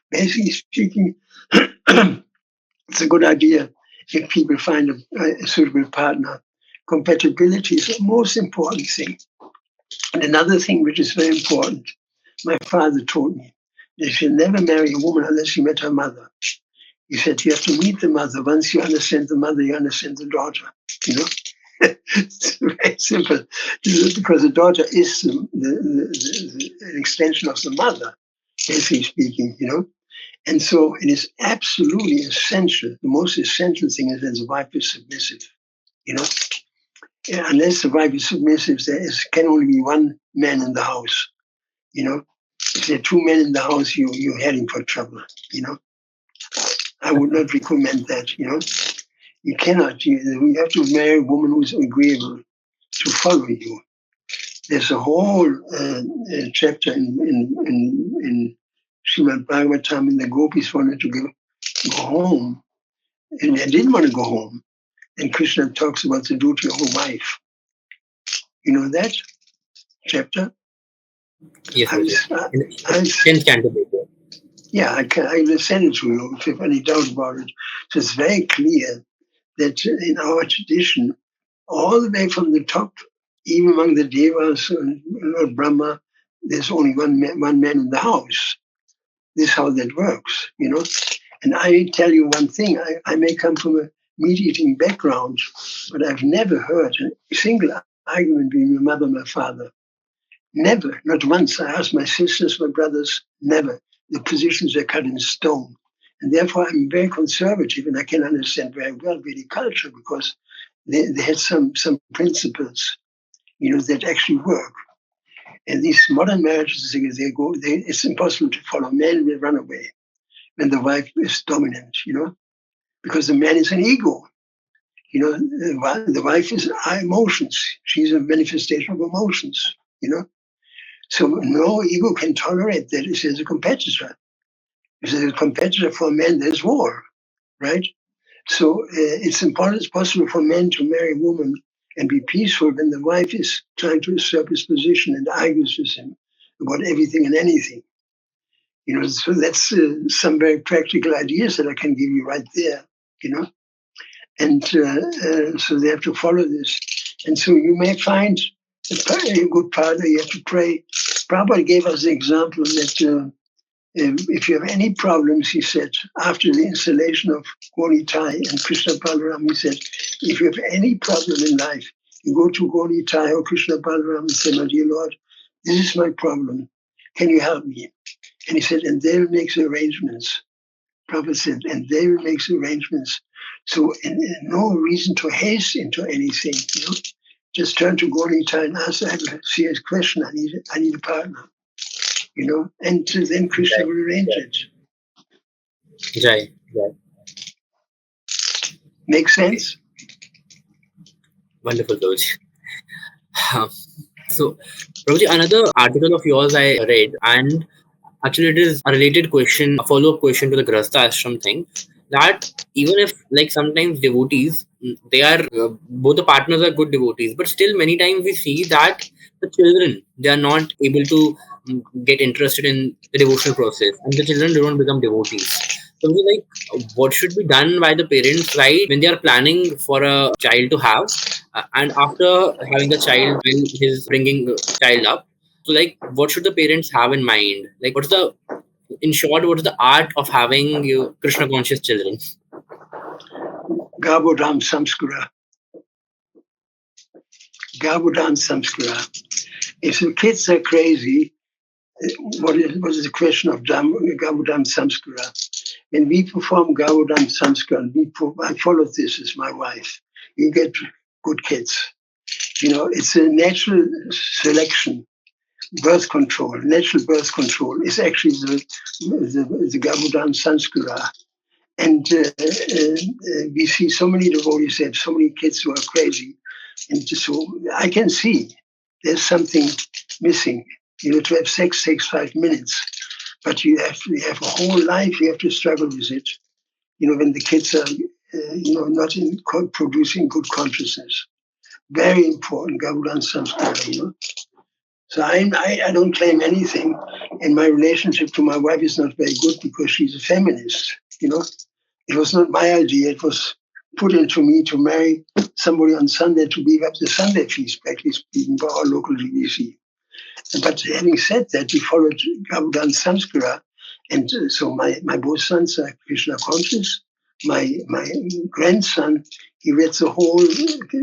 Basically speaking, it's a good idea if people find a suitable partner. Compatibility is the most important thing. And another thing which is very important, my father told me, that you should never marry a woman unless you met her mother. He said, you have to meet the mother. Once you understand the mother, you understand the daughter. It's very simple. Because the daughter is an extension of the mother, basically speaking, And so it is absolutely essential. The most essential thing is that the wife is submissive, Unless the wife is submissive, can only be one man in the house, If there are two men in the house, you're heading for trouble, I would not recommend that, You cannot. You have to marry a woman who's agreeable to follow you. There's a whole chapter in Srimad Bhagavatam, and the gopis wanted to go home, and they didn't want to go home. And Krishna talks about the duty of a wife. You know that chapter? yes, I was, I was, 10th canto. yeah, I will send it to you if you have any doubt about it. So it's very clear that in our tradition, all the way from the top, even among the devas and Lord Brahma, there's only one man in the house. This is how that works, And I tell you one thing, I may come from a meat-eating background, but I've never heard a single argument between my mother and my father. Never, not once. I asked my sisters, my brothers, never. The positions are cut in stone. And therefore, I'm very conservative, and I can understand very well Vedic culture because they had some principles, that actually work. And these modern marriages, it's impossible to follow. Men will run away when the wife is dominant, because the man is an ego. The wife is emotions. She's a manifestation of emotions, So no ego can tolerate that if there's a competitor. If there's a competitor for men, there's war, right? So it's possible for men to marry a woman and be peaceful when the wife is trying to usurp his position and argues with him about everything and anything. So that's some very practical ideas that I can give you right there, and so they have to follow this. And so you may find a good partner. You have to pray. Prabhupada gave us the example that if you have any problems, he said, after the installation of Nitai and Krishna Balaram, he said, if you have any problem in life, you go to Nitai or Krishna Balaram and say, my dear Lord, this is my problem. Can you help me? And he said, and they will make the arrangements. Prabhupada said, and they will make the arrangements. So no reason to haste into anything. Just turn to Nitai and ask, I have a serious question. I need a partner. And then Krishna will arrange it. Jai. Make sense? Wonderful, Prabhuji. So, Prabhuji, another article of yours I read, and actually it is a related question, a follow-up question to the grihsth ashram thing, that even if sometimes devotees, they are, both the partners are good devotees, but still many times we see that the children, they are not able to get interested in the devotional process, and the children don't become devotees. So what should be done by the parents, right, when they are planning for a child to have, and after having the child, when he's bringing the child up, so what should the parents have in mind? In short, what is the art of having Krishna conscious children? Garbhadaan samskara. Garbhadaan samskara. If the kids are crazy, what is the question of Garbhadaan samskara? When we perform Garbhadaan samskara, I follow this as my wife. You get good kids. It's a natural selection. Birth control, natural birth control is actually the Garbhadaan samskara. And we see so many devotees have so many kids who are crazy. And so I can see there's something missing. To have sex takes 5 minutes, but you have a whole life, you have to struggle with it. When the kids are, not producing good consciousness. Very important, Garbhadaan samskara, So I don't claim anything, and my relationship to my wife is not very good because she's a feminist. It was not my idea. It was put into me to marry somebody on Sunday to give up the Sunday feast, practically speaking, for our local GBC. But having said that, we followed Garbhadaan samskara, and so my both sons are Krishna conscious. My grandson, he read the whole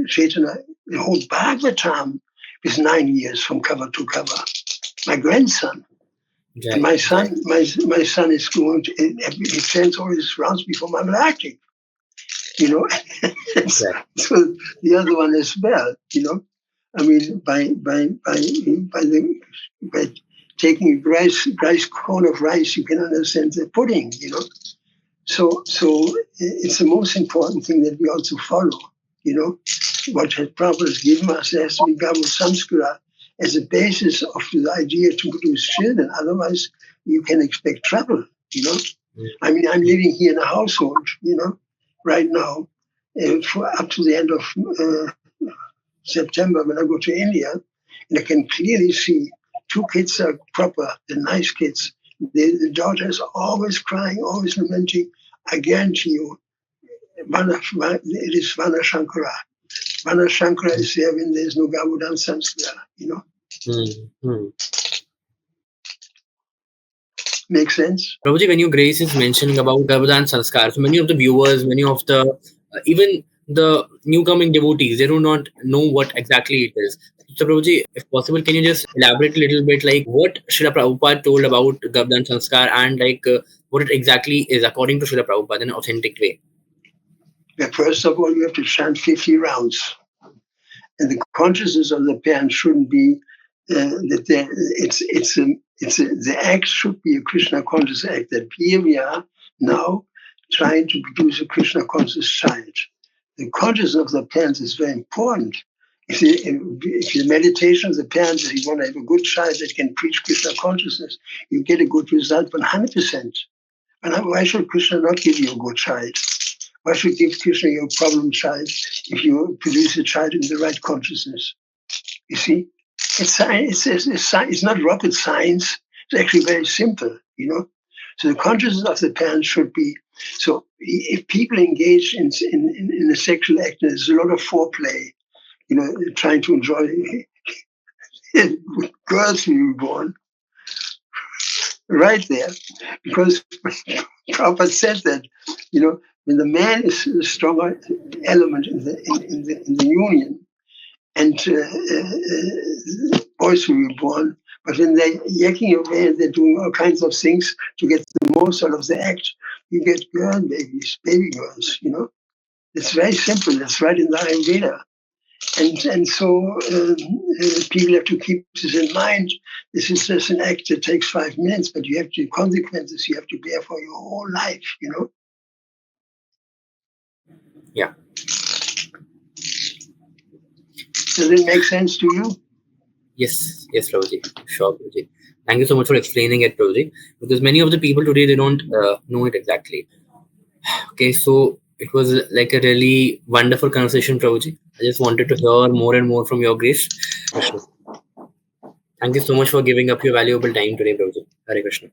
Chaitanya, the whole Bhagavatam with 9 years from cover to cover. My grandson. And my son is going to, he sends all his rounds before my Malaki. So the other one as well, I mean, by taking a rice cone of rice, you can understand the pudding, So it's the most important thing that we also follow, What Prabhupada has given us, there has to be Garbhadaan samskara as a basis of the idea to produce children. Otherwise, you can expect trouble, I mean, I'm living here in a household, right now, for up to the end of September when I go to India, and I can clearly see 2 kids are proper, the nice kids. The daughter is always crying, always lamenting. I guarantee you, it is Vana Shankara. Vana Shankara is there when there's no Garbhadaan samskara, Make sense? Prabhuji, when your grace is mentioning about Garbhadaan sanskaar, so many of the viewers, many of the, even the newcoming devotees, they do not know what exactly it is. So Prabhuji, if possible, can you just elaborate a little bit what Srila Prabhupada told about Garbhadaan sanskaar and what it exactly is according to Srila Prabhupada in an authentic way? Yeah, first of all, you have to chant 50 rounds. And the consciousness of the parents shouldn't be that the act should be a Krishna conscious act. That here we are now trying to produce a Krishna conscious child. The consciousness of the parents is very important. If the meditation of the parents, if you want to have a good child that can preach Krishna consciousness, you get a good result 100%. And why should Krishna not give you a good child? What should give Krishna your problem child if you produce a child in the right consciousness? You see, it's science. It's not rocket science. It's actually very simple, So the consciousness of the parents should be. So if people engage in a sexual act, there's a lot of foreplay, trying to enjoy girls being born right there, because Prabhupada said that, when the man is a stronger element in the union, and boys will be born. But when they're yakking away and they're doing all kinds of things to get the most out of the act, you get girl babies, baby girls, It's very simple. It's right in the Ayurveda. And so people have to keep this in mind. This is just an act that takes 5 minutes, but you have the consequences you have to bear for your whole life, Yeah. Does it make sense to you? Yes, Prabhuji. Sure, Prabhuji. Thank you so much for explaining it, Prabhuji. Because many of the people today, they don't know it exactly. Okay, so it was like a really wonderful conversation, Prabhuji. I just wanted to hear more and more from your grace. Krishna. Thank you so much for giving up your valuable time today, Prabhuji. Hare Krishna.